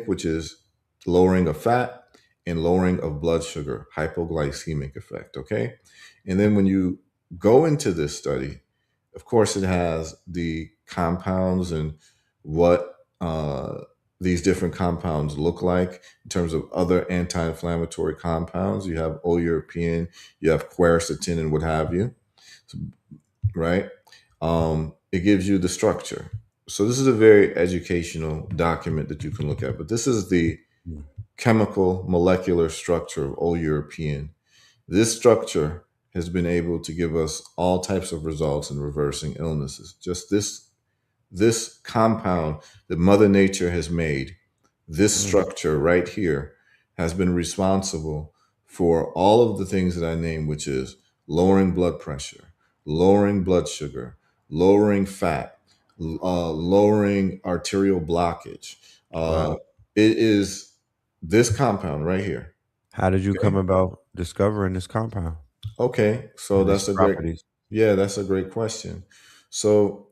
which is lowering of fat, and lowering of blood sugar, hypoglycemic effect. Okay. And then when you go into this study, of course, it has the compounds and what these different compounds look like in terms of other anti-inflammatory compounds. You have oleuropein, you have quercetin, and what have you, right? It gives you the structure. So this is a very educational document that you can look at. But this is the Mm. chemical molecular structure of oleuropein. This structure has been able to give us all types of results in reversing illnesses. Just this compound that Mother Nature has made, this Mm. structure right here, has been responsible for all of the things that I named, which is lowering blood pressure, lowering blood sugar, lowering fat, lowering arterial blockage. Uh, Wow. it is this compound right here. How did you come Okay. about discovering this compound Okay. So and its that's a great, properties? yeah, that's a great question. So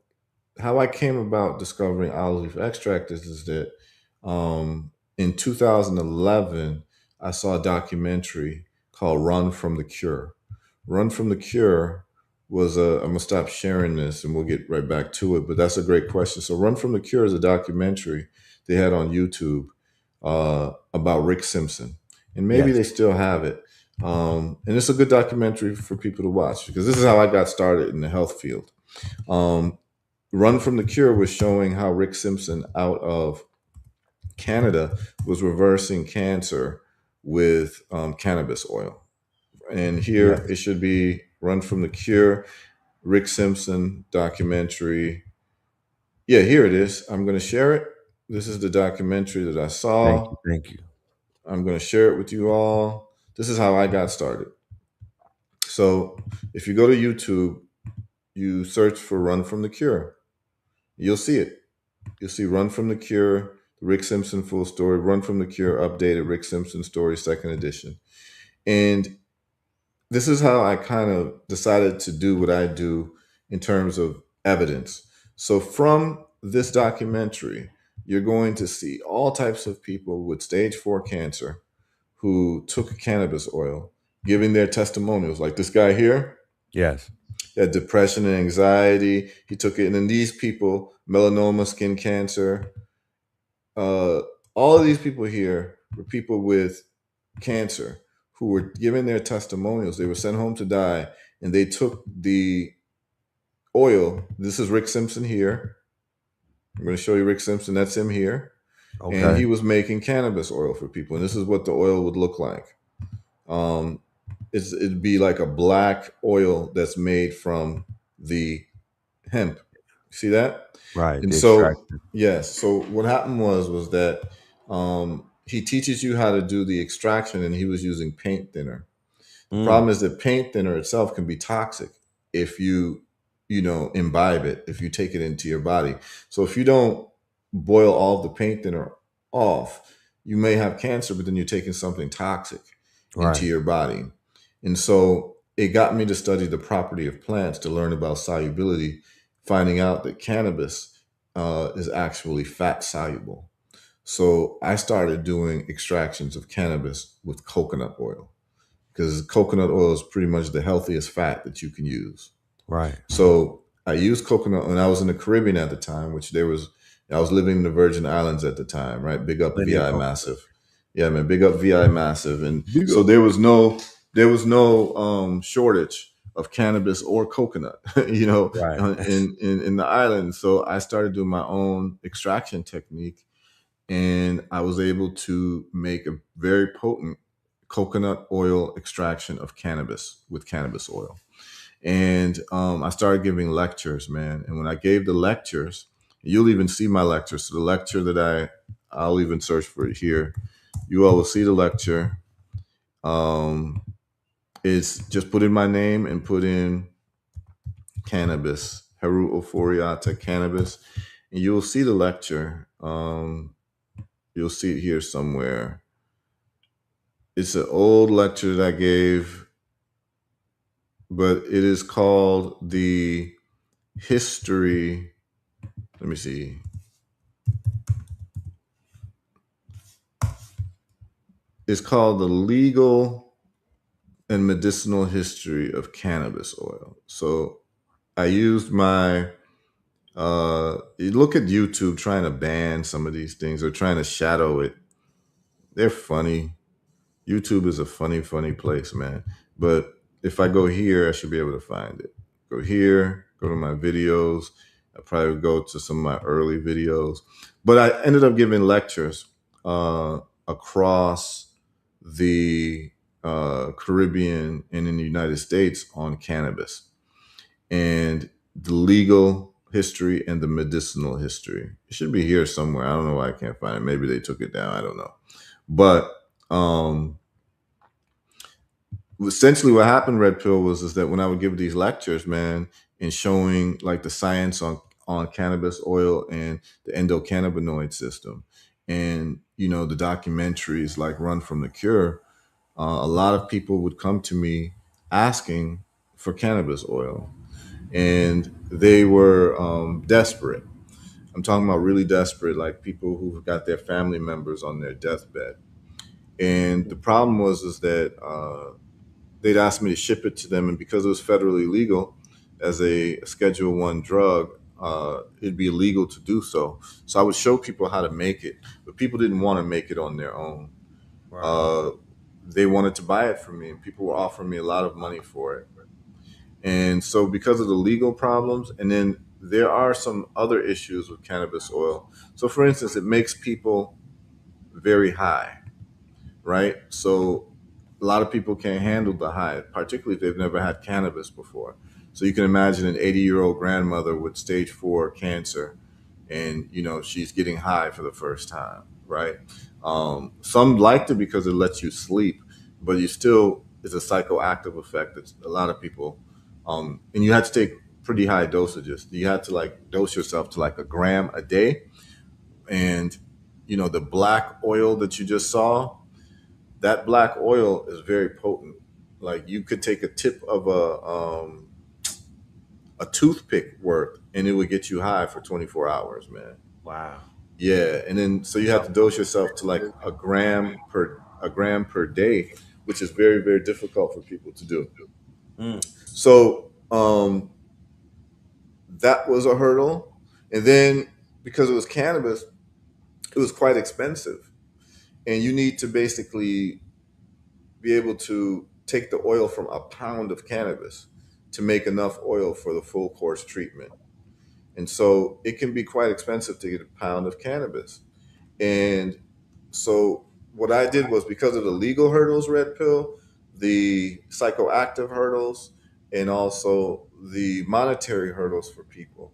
how I came about discovering olive leaf extract is that in 2011, I saw a documentary called Run from the Cure. Run from the Cure was I'm going to stop sharing this and we'll get right back to it, but that's a great question. So, Run from the Cure is a documentary they had on YouTube about Rick Simpson. And maybe Yes. they still have it. And it's a good documentary for people to watch because this is how I got started in the health field. Um, Run from the Cure was showing how Rick Simpson out of Canada was reversing cancer with cannabis oil. And here Yes. it should be Run from the Cure, Rick Simpson documentary. Yeah, here it is. I'm going to share it. This is the documentary that I Thank saw. you. Thank you. I'm going to share it with you all. This is how I got started. So if you go to YouTube, you search for Run from the Cure, you'll see it. You'll see Run from the Cure, Rick Simpson full story, Run from the Cure updated Rick Simpson story, second edition. And this is how I kind of decided to do what I do in terms of evidence. So from this documentary, you're going to see all types of people with stage 4 cancer who took cannabis oil giving their testimonials. Like this guy here, Yes. he had depression and anxiety. He took it. And then these people, melanoma, skin cancer, uh, all of these people here were people with cancer who were giving their testimonials. They were sent home to die, and they took the oil. This is Rick Simpson here. I'm going to show you Rick Simpson. That's him here. And Okay. he was making cannabis oil for people. And this is what the oil would look like. Um, it'd be like a black oil that's made from the hemp. See that? Right. And The so, extraction. yes. So what happened was that he teaches you how to do the extraction, and he was using paint thinner. The Mm. problem is that paint thinner itself can be toxic if you imbibe it, if you take it into your body. So if you don't boil all of the paint thinner off, you may have cancer, but then you're taking something toxic into Right. your body. And so it got me to study the property of plants to learn about solubility, finding out that cannabis is actually fat soluble. So I started doing extractions of cannabis with coconut oil because coconut oil is pretty much the healthiest fat that you can use. Right. So I used coconut when I was in the Caribbean at the time, I was living in the Virgin Islands at the time, right? Big up Plenty of VI coconut. Massive. Yeah, man, big up VI Massive. And Big so up. there was no shortage of cannabis or coconut, Right. in the island. So I started doing my own extraction technique, and I was able to make a very potent coconut oil extraction of cannabis with cannabis oil. And I started giving lectures, man. And when I gave the lectures, you'll even see my lectures. So the lecture that I'll even search for it here. You all will see the lecture. Um, it's just put in my name and put in cannabis, Heru Oforiata cannabis, and you'll see the lecture. You'll see it here somewhere. It's an old lecture that I gave, but it is called the history. Let me see. It's called The Legal and Medicinal History of Cannabis Oil. So I used my you look at YouTube trying to ban some of these things or trying to shadow it. They're funny. YouTube is a funny, funny place, man. But if I go here, I should be able to find it. Go here, go to my videos. I probably go to some of my early videos. But I ended up giving lectures across the Caribbean and in the United States on cannabis and the legal history and the medicinal history. It should be here somewhere. I don't know why I can't find it. Maybe they took it down. I don't know. But essentially what happened, Red Pill, is that when I would give these lectures, man, and showing like the science on cannabis oil and the endocannabinoid system and the documentaries like Run from the Cure, a lot of people would come to me asking for cannabis oil, and they were desperate. I'm talking about really desperate, like people who've got their family members on their deathbed. And the problem is that they'd ask me to ship it to them, and because it was federally legal as a Schedule One drug, it'd be illegal to do so. So I would show people how to make it, but people didn't want to make it on their own. Right. They wanted to buy it from me, and people were offering me a lot of money for it. And so, because of the legal problems, and then there are some other issues with cannabis oil. So, for instance, it makes people very high, right? So a lot of people can't handle the high, particularly if they've never had cannabis before. So you can imagine an 80-year-old grandmother with stage 4 cancer, and she's getting high for the first time, right? Some liked it because it lets you sleep, but it's a psychoactive effect that a lot of people, and you had to take pretty high dosages. You had to like dose yourself to like a gram a day, and the black oil that you just saw, that black oil is very potent. Like you could take a tip of a toothpick worth, and it would get you high for 24 hours, man. Wow. Yeah, and then so you have to dose yourself to like a gram per day, which is very, very difficult for people to do. So that was a hurdle, and then because it was cannabis, it was quite expensive, and you need to basically be able to take the oil from a pound of cannabis to make enough oil for the full course treatment. And so it can be quite expensive to get a pound of cannabis. And so what I did was, because of the legal hurdles, Red Pill, the psychoactive hurdles, and also the monetary hurdles for people,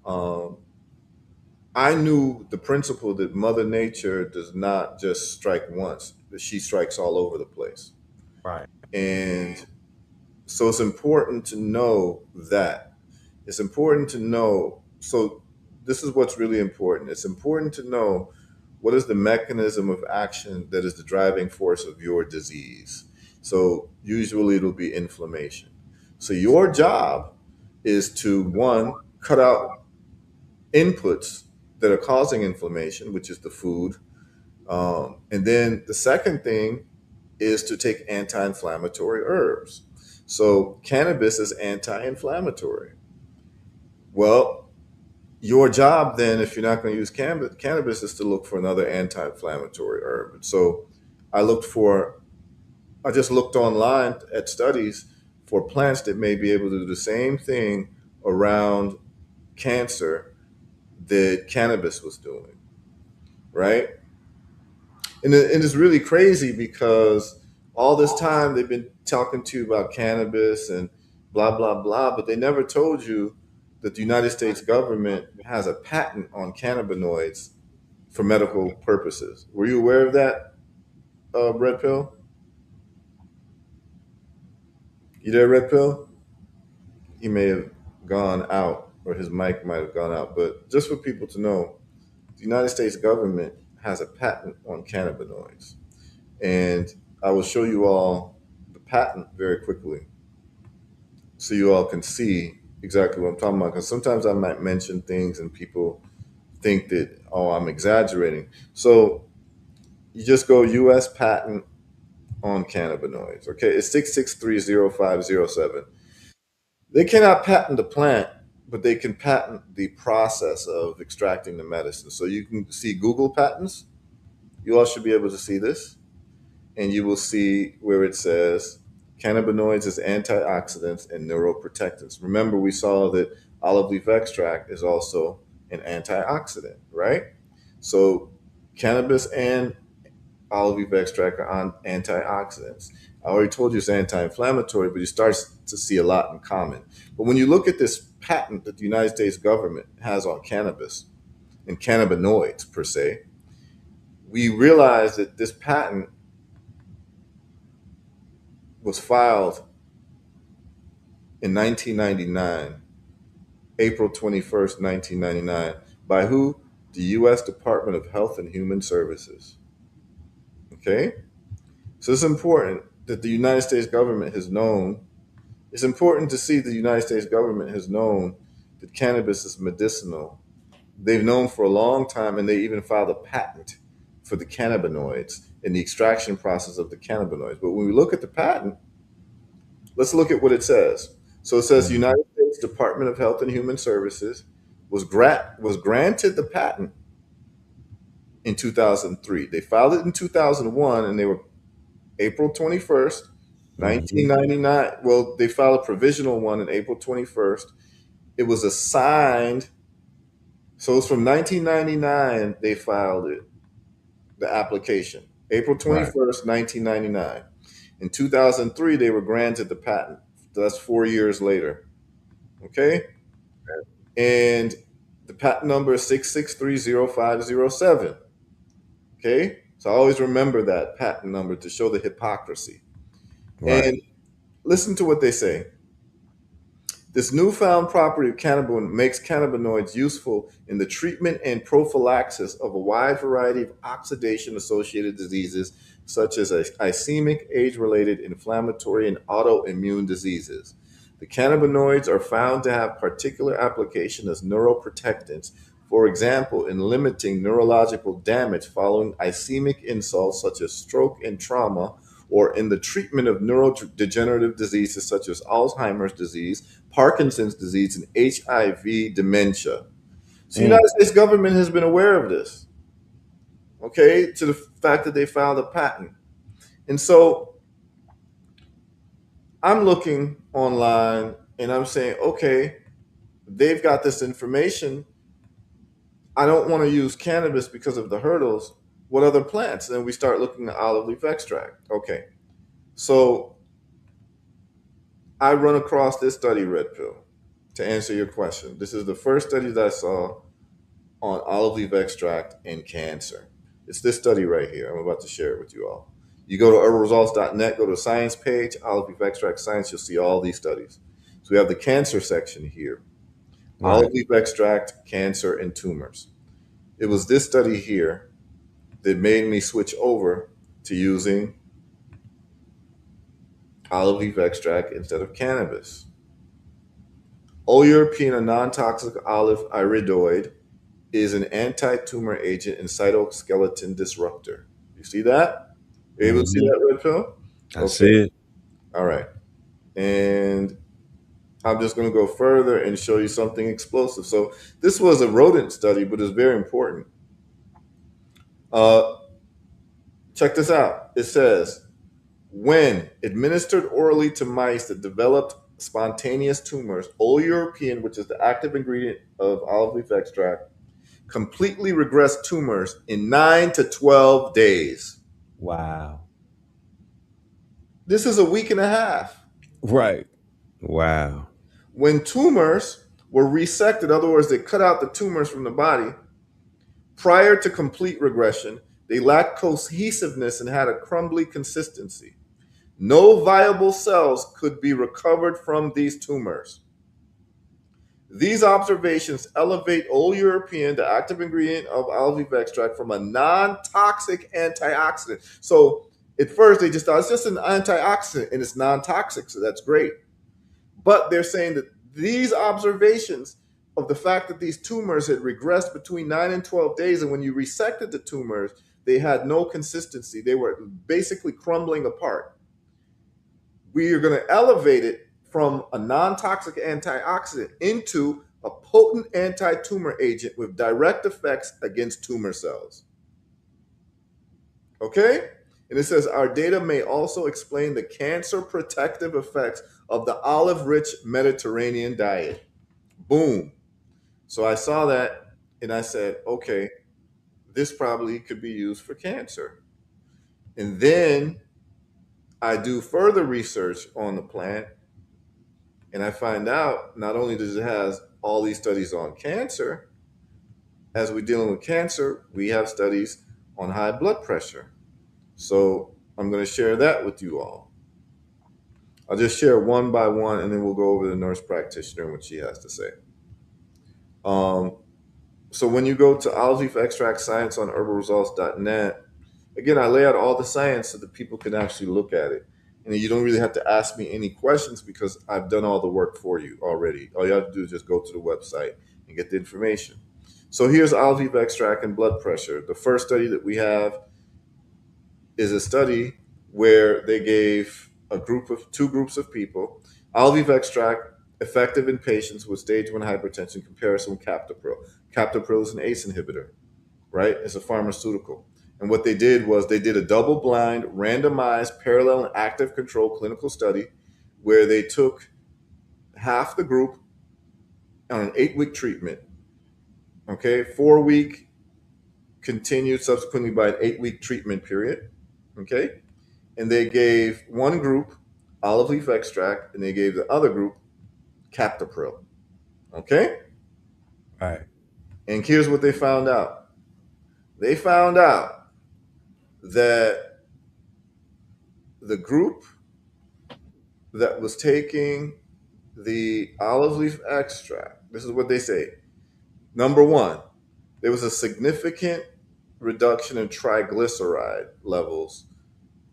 um, I knew the principle that Mother Nature does not just strike once, that she strikes all over the place. Right. And so it's important to know that. It's important to know. So this is what's really important. It's important to know what is the mechanism of action that is the driving force of your disease. So usually it'll be inflammation. So your job is to, one, cut out inputs that are causing inflammation, which is the food. And then the second thing is to take anti-inflammatory herbs. So cannabis is anti-inflammatory. Well, your job then, if you're not going to use cannabis, is to look for another anti-inflammatory herb. And so I I just looked online at studies for plants that may be able to do the same thing around cancer that cannabis was doing, right? And it's really crazy because all this time they've been talking to you about cannabis and blah blah blah, but they never told you that the United States government has a patent on cannabinoids for medical purposes. Were you aware of that, Red Pill? You there, Red Pill? He may have gone out, or his mic might have gone out. But just for people to know, the United States government has a patent on cannabinoids. And I will show you all the patent very quickly so you all can see exactly what I'm talking about. Because sometimes I might mention things and people think that, oh, I'm exaggerating. So You just go U.S. patent on cannabinoids. Okay, it's 6630507. They cannot patent the plant, but they can patent the process of extracting the medicine. So you can see Google patents. You all should be able to see this, and you will see where it says cannabinoids as antioxidants and neuroprotectants. Remember, we saw that olive leaf extract is also an antioxidant, right? So cannabis and olive leaf extract are on antioxidants. I already told you it's anti-inflammatory, but you start to see a lot in common. But when you look at this patent that the United States government has on cannabis and cannabinoids per se, we realize that this patent was filed in 1999, April 21st, 1999, by who? The U.S. Department of Health and Human Services. Okay? So it's important that the United States government has known. It's important to see the United States government has known that cannabis is medicinal. They've known for a long time, and they even filed a patent for the cannabinoids and the extraction process of the cannabinoids. But when we look at the patent, let's look at what it says. So it says United States Department of Health and Human Services was granted the patent in 2003. They filed it in 2001, and they were April 21st, 1999. Well, they filed a provisional one in April 21st. It was assigned. So it's from 1999 they filed it, the application. April 21st, 1999. In 2003, they were granted the patent. That's 4 years later. Okay? And the patent number is 6630507. Okay? So I always remember that patent number to show the hypocrisy. Right. And listen to what they say. This newfound property of cannabinoid makes cannabinoids useful in the treatment and prophylaxis of a wide variety of oxidation-associated diseases such as ischemic, age-related, inflammatory, and autoimmune diseases. The cannabinoids are found to have particular application as neuroprotectants, for example, in limiting neurological damage following ischemic insults such as stroke and trauma, or in the treatment of neurodegenerative diseases such as Alzheimer's disease, Parkinson's disease, and HIV dementia. So the United States government has been aware of this, okay, to the fact that they filed a patent. And so I'm looking online and I'm saying, okay, they've got this information. I don't want to use cannabis because of the hurdles. What other plants? And we start looking at olive leaf extract. Okay. So I run across this study, Red Pill, to answer your question. This is the first study that I saw on olive leaf extract and cancer. It's this study right here. I'm about to share it with you all. You go to herbalresults.net, go to the science page, olive leaf extract science, you'll see all these studies. So we have the cancer section here. Olive leaf extract, cancer, and tumors. It was this study here that made me switch over to using olive leaf extract instead of cannabis. Oleuropein, a non-toxic olive iridoid, is an anti-tumor agent and cytoskeleton disruptor. You see that? Are you able to see that, Red Pill? I see it. All right. And I'm just going to go further and show you something explosive. So this was a rodent study, but it's very important. Check this out. It says, when administered orally to mice that developed spontaneous tumors, oleuropein, which is the active ingredient of olive leaf extract, completely regressed tumors in 9 to 12 days. Wow. This is a week and a half. Right. Wow. When tumors were resected, in other words, they cut out the tumors from the body, prior to complete regression, they lacked cohesiveness and had a crumbly consistency. No viable cells could be recovered from these tumors. These observations elevate oleuropein, the active ingredient of olive leaf extract, from a non-toxic antioxidant. So at first they just thought it's just an antioxidant and it's non-toxic, so that's great. But they're saying that these observations of the fact that these tumors had regressed between 9 and 12 days, and when you resected the tumors, they had no consistency. They were basically crumbling apart. We are going to elevate it from a non-toxic antioxidant into a potent anti-tumor agent with direct effects against tumor cells. Okay? And it says our data may also explain the cancer protective effects of the olive rich Mediterranean diet. Boom. So I saw that and I said, okay, this probably could be used for cancer. And then I do further research on the plant and I find out not only does it has all these studies on cancer, as we're dealing with cancer, we have studies on high blood pressure. So I'm going to share that with you all. I'll just share one by one, and then we'll go over the nurse practitioner and what she has to say. Um, so when you go to olive leaf extract science on herbalresults.net, again, I lay out all the science so that people can actually look at it. And you don't really have to ask me any questions because I've done all the work for you already. All you have to do is just go to the website and get the information. So here's olive leaf extract and blood pressure. The first study that we have is a study where they gave two groups of people olive leaf extract effective in patients with stage 1 hypertension comparison with captopril. Captopril is an ACE inhibitor, right? It's a pharmaceutical. And what they did was they did a double-blind, randomized, parallel, and active control clinical study where they took half the group on an 8-week treatment, okay, 4-week continued subsequently by an 8-week treatment period, okay, and they gave one group olive leaf extract and they gave the other group captopril, okay. Right. And here's what they found out. They found out that the group that was taking the olive leaf extract, this is what they say. Number one, there was a significant reduction in triglyceride levels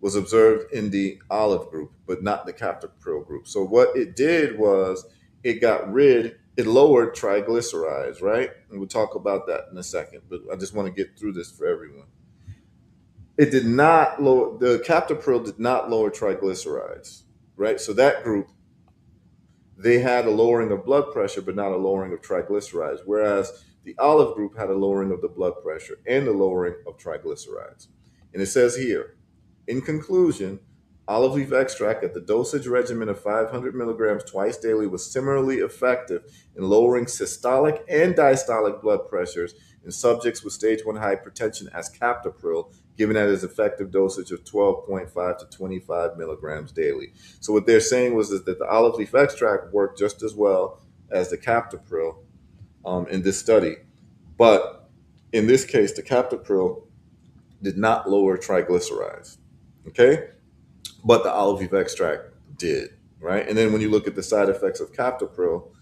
was observed in the olive group, but not the captopril group. So what it did was it lowered triglycerides, right? And we'll talk about that in a second, but I just want to get through this for everyone. It did not lower, the captopril did not lower triglycerides, right? So that group, they had a lowering of blood pressure, but not a lowering of triglycerides, whereas the olive group had a lowering of the blood pressure and a lowering of triglycerides. And it says here, in conclusion, olive leaf extract at the dosage regimen of 500 milligrams twice daily was similarly effective in lowering systolic and diastolic blood pressures in subjects with stage 1 hypertension as captopril, given at its effective dosage of 12.5 to 25 milligrams daily. So what they're saying was that the olive leaf extract worked just as well as the captopril in this study. But in this case, the captopril did not lower triglycerides, okay? But the olive leaf extract did, right? And then when you look at the side effects of captopril,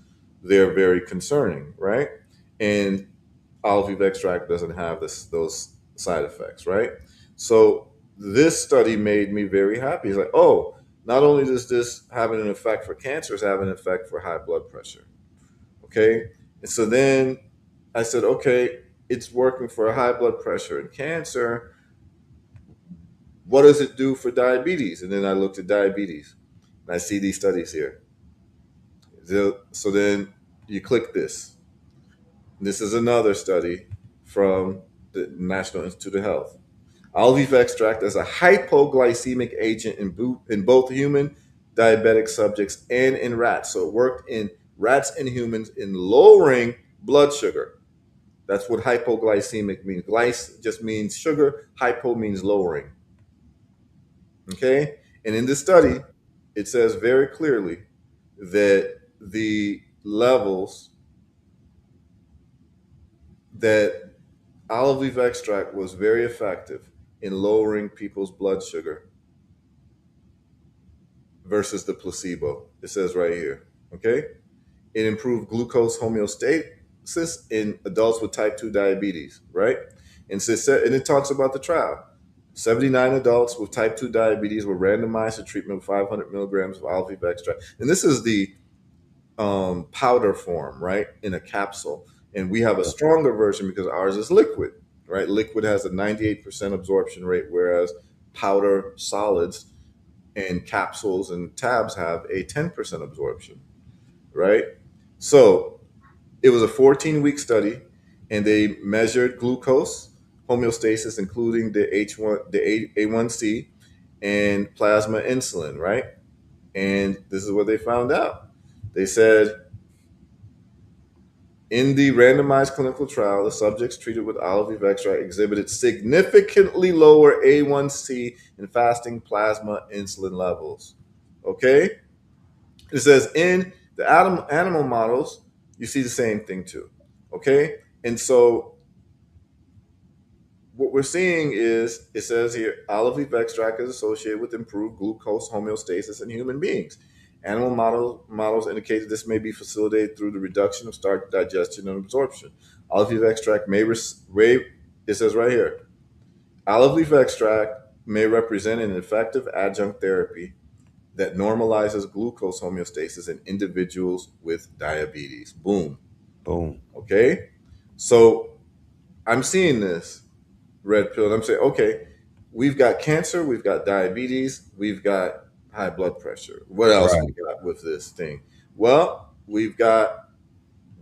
they're very concerning, right? And olive leaf extract doesn't have those side effects, right? So this study made me very happy. It's like, oh, not only does this have an effect for cancer, it's having an effect for high blood pressure. Okay. And so then I said, okay, it's working for high blood pressure and cancer. What does it do for diabetes? And then I looked at diabetes and I see these studies here. So then you click this. This is another study from the National Institute of Health. Olive leaf extract as a hypoglycemic agent in both human diabetic subjects and in rats. So it worked in rats and humans in lowering blood sugar. That's what hypoglycemic means. Glyce just means sugar. Hypo means lowering. Okay? And in this study, it says very clearly that the levels that olive leaf extract was very effective in lowering people's blood sugar versus the placebo. It says right here, okay? It improved glucose homeostasis in adults with type 2 diabetes, right? And it talks about the trial. 79 adults with type 2 diabetes were randomized to treatment with 500 milligrams of olive leaf extract. And this is the powder form, right, in a capsule. And we have a stronger version because ours is liquid, right? Liquid has a 98% absorption rate, whereas powder solids and capsules and tabs have a 10% absorption, right? So it was a 14-week study, and they measured glucose homeostasis, including the H1, the A1C, and plasma insulin, right? And this is what they found out. They said in the randomized clinical trial, the subjects treated with olive leaf extract exhibited significantly lower A1C and fasting plasma insulin levels. Okay? It says in the animal models, you see the same thing too. Okay? And so what we're seeing is it says here olive leaf extract is associated with improved glucose homeostasis in human beings. Animal models indicate that this may be facilitated through the reduction of starch digestion and absorption. Olive leaf extract it says right here, olive leaf extract may represent an effective adjunct therapy that normalizes glucose homeostasis in individuals with diabetes. Boom. Boom. Okay? So I'm seeing this red pill. And I'm saying, okay, we've got cancer, we've got diabetes, we've got high blood pressure. What else we Right. got with this thing? Well, we've got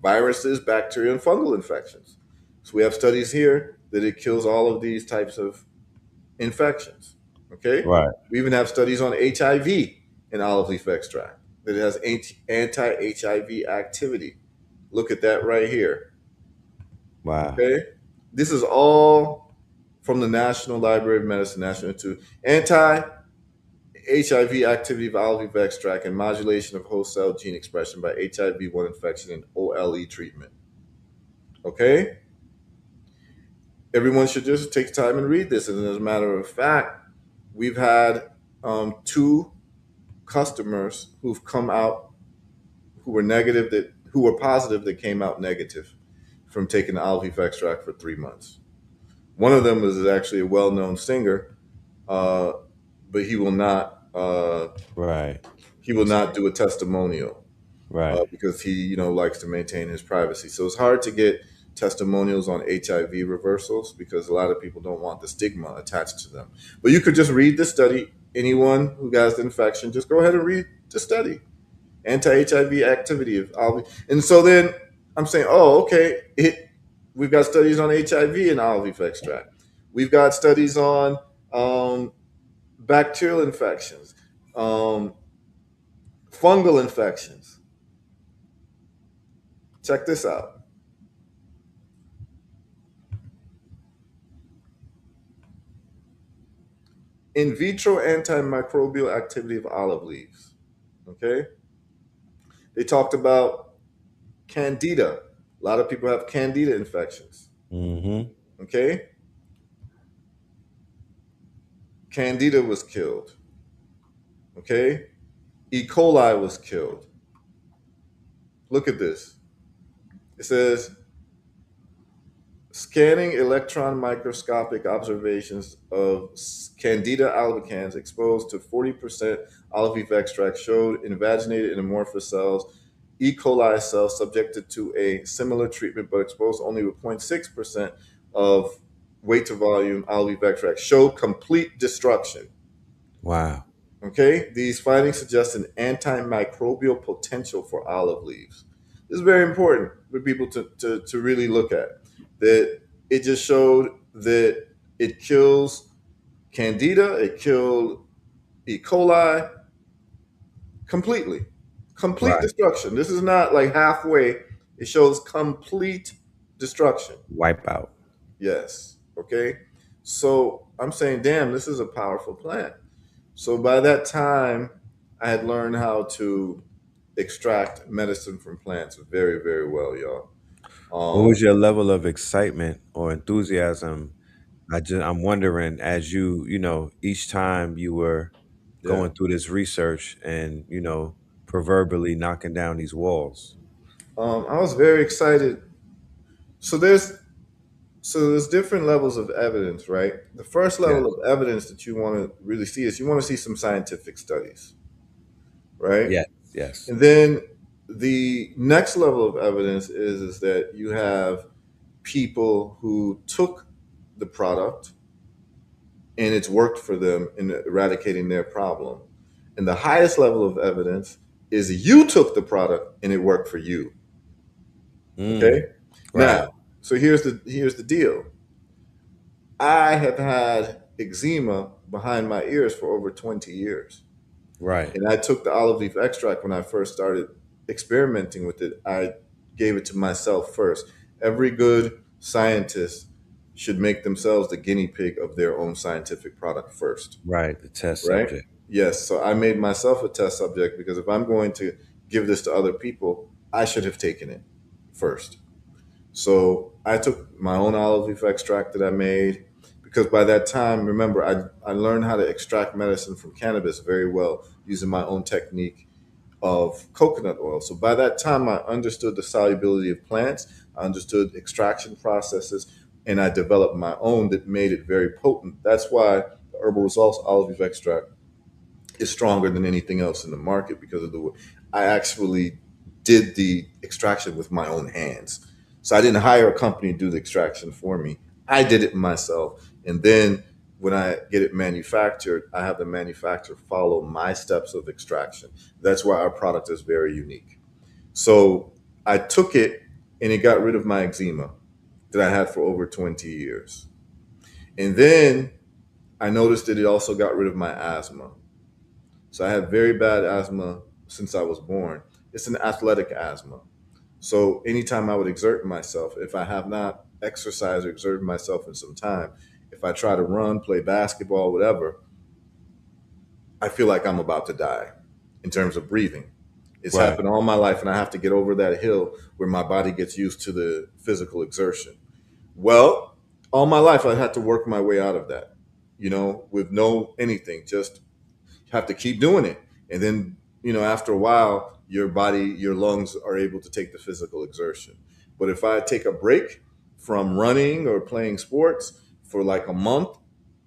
viruses, bacteria, and fungal infections. So we have studies here that it kills all of these types of infections. Okay, Right. we even have studies on HIV in olive leaf extract that it has anti-HIV activity. Look at that right here. Wow. Okay, this is all from the National Library of Medicine, National Institute. Anti-HIV activity of olive leaf extract and modulation of host cell gene expression by HIV-1 infection and OLE treatment. Okay, everyone should just take time and read this. And as a matter of fact, we've had two customers who've come out who were negative that who were positive that came out negative from taking the olive leaf extract for 3 months. One of them is actually a well-known singer, uh, but Right. he will not do a testimonial Right. because he likes to maintain his privacy. So it's hard to get testimonials on HIV reversals because a lot of people don't want the stigma attached to them. But you could just read the study. Anyone who has the infection, just go ahead and read the study. Anti-HIV activity of olive. And so then I'm saying, oh, okay, we've got studies on HIV and olive leaf extract. We've got studies on bacterial infections, um, fungal infections. Check this out. In vitro antimicrobial activity of olive leaves. Okay, they talked about candida. A lot of people have candida infections. Mm-hmm. Okay, candida was killed. Okay, E. coli was killed. Look at this. It says scanning electron microscopic observations of Candida albicans exposed to 40% olive leaf extract showed invaginated and amorphous cells, E. coli cells subjected to a similar treatment but exposed only with 0.6% of weight to volume olive leaf extract showed complete destruction. Wow. Okay, these findings suggest an antimicrobial potential for olive leaves. This is very important for people to really look at. That it just showed that it kills candida, it killed E. coli completely. Complete Right. destruction. This is not like halfway, it shows complete destruction. Wipeout. Yes. Okay. So I'm saying, damn, this is a powerful plant. So by that time, I had learned how to extract medicine from plants very, very well, y'all. What was Um, your level of excitement or enthusiasm? I'm wondering as each time you were yeah. going through this research and, proverbially knocking down these walls. I was very excited. So there's different levels of evidence, right? The first level Yes. of evidence that you want to really see is you want to see some scientific studies, right? Yes. Yes. And then the next level of evidence is that you have people who took the product and it's worked for them in eradicating their problem. And the highest level of evidence is you took the product and it worked for you. Okay. Mm. Right. Now, so here's the deal. I have had eczema behind my ears for over 20 years. Right. And I took the olive leaf extract when I first started experimenting with it. I gave it to myself first. Every good scientist should make themselves the guinea pig of their own scientific product first, Right. The test right? subject. Yes. So I made myself a test subject because if I'm going to give this to other people, I should have taken it first. So I took my own olive leaf extract that I made because by that time, remember, I learned how to extract medicine from cannabis very well using my own technique of coconut oil. So by that time, I understood the solubility of plants, I understood extraction processes, and I developed my own that made it very potent. That's why the Herbal Results olive leaf extract is stronger than anything else in the market because of the I actually did the extraction with my own hands. So I didn't hire a company to do the extraction for me. I did it myself. And then when I get it manufactured, I have the manufacturer follow my steps of extraction. That's why our product is very unique. So I took it and it got rid of my eczema that I had for over 20 years. And then I noticed that it also got rid of my asthma. So I had very bad asthma since I was born. It's an athletic asthma. So anytime I would exert myself, if I have not exercised or exerted myself in some time, if I try to run, play basketball, whatever, I feel like I'm about to die in terms of breathing. It's Right. happened all my life, and I have to get over that hill where my body gets used to the physical exertion. Well, all my life I had to work my way out of that, with no anything, just have to keep doing it. And then, after a while, your body, your lungs are able to take the physical exertion. But if I take a break from running or playing sports for like a month,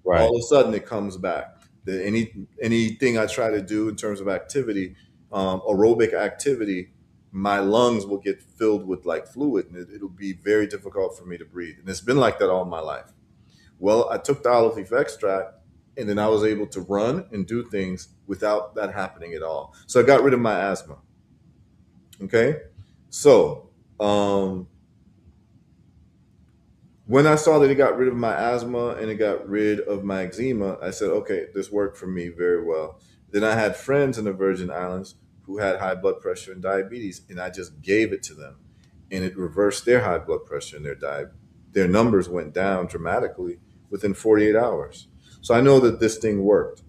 Right. all of a sudden it comes back. Anything I try to do in terms of activity, aerobic activity, my lungs will get filled with like fluid, and it'll be very difficult for me to breathe. And it's been like that all my life. Well, I took the olive leaf extract, and then I was able to run and do things without that happening at all. So I got rid of my asthma. Okay, so when I saw that it got rid of my asthma and it got rid of my eczema, I said, okay, this worked for me very well. Then I had friends in the Virgin Islands who had high blood pressure and diabetes, and I just gave it to them, and it reversed their high blood pressure and their numbers went down dramatically within 48 hours. So I know that this thing worked.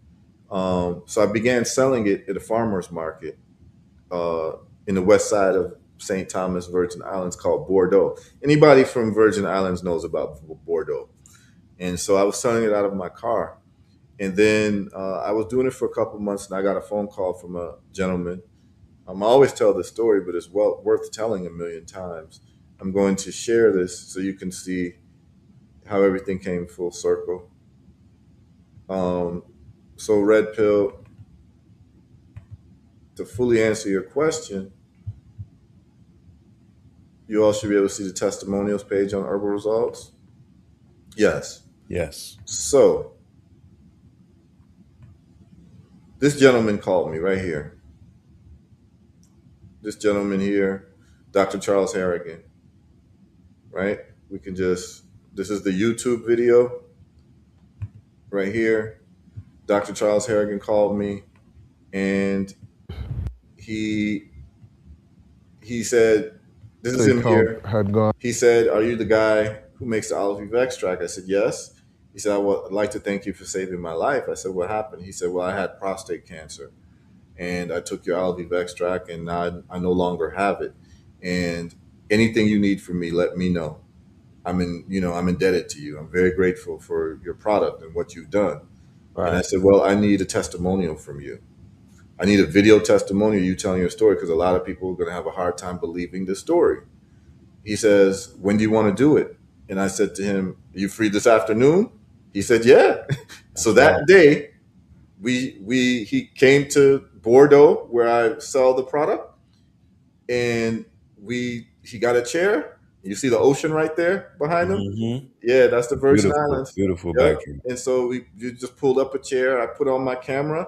So I began selling it at a farmer's market uh, in the west side of St. Thomas, Virgin Islands, called Bordeaux. Anybody from Virgin Islands knows about Bordeaux. And so I was selling it out of my car. And then I was doing it for a couple months, and I got a phone call from a gentleman. I always tell this story, but it's worth telling a million times. I'm going to share this so you can see how everything came full circle. Um, so, Red Pill, to fully answer your question, you all should be able to see the testimonials page on Herbal Results. Yes. Yes. So, this gentleman called me right here. This gentleman here, Dr. Charles Harrigan, right? This is the YouTube video right here. Dr. Charles Harrigan called me, and he he said, "This is They him called here." had gone. He said, "Are you the guy who makes the olive leaf extract?" I said, "Yes." He said, "I'd like to thank you for saving my life." I said, "What happened?" He said, "Well, I had prostate cancer, and I took your olive leaf extract, and now I no longer have it. And anything you need from me, let me know. I'm indebted to you. I'm very grateful for your product and what you've done." And I Right. said, "Well, I need a testimonial from you. I need a video testimonial, you telling your story, because a lot of people are going to have a hard time believing this story." He says, "When do you want to do it?" And I said to him, "Are you free this afternoon?" He said, "Yeah." So That's right. that day, he came to Bordeaux where I sell the product, and he got a chair, You see the ocean right there behind them? Mm-hmm. Yeah, that's the Virgin Beautiful, Islands. beautiful Yep. backdrop. And so you just pulled up a chair. I put on my camera,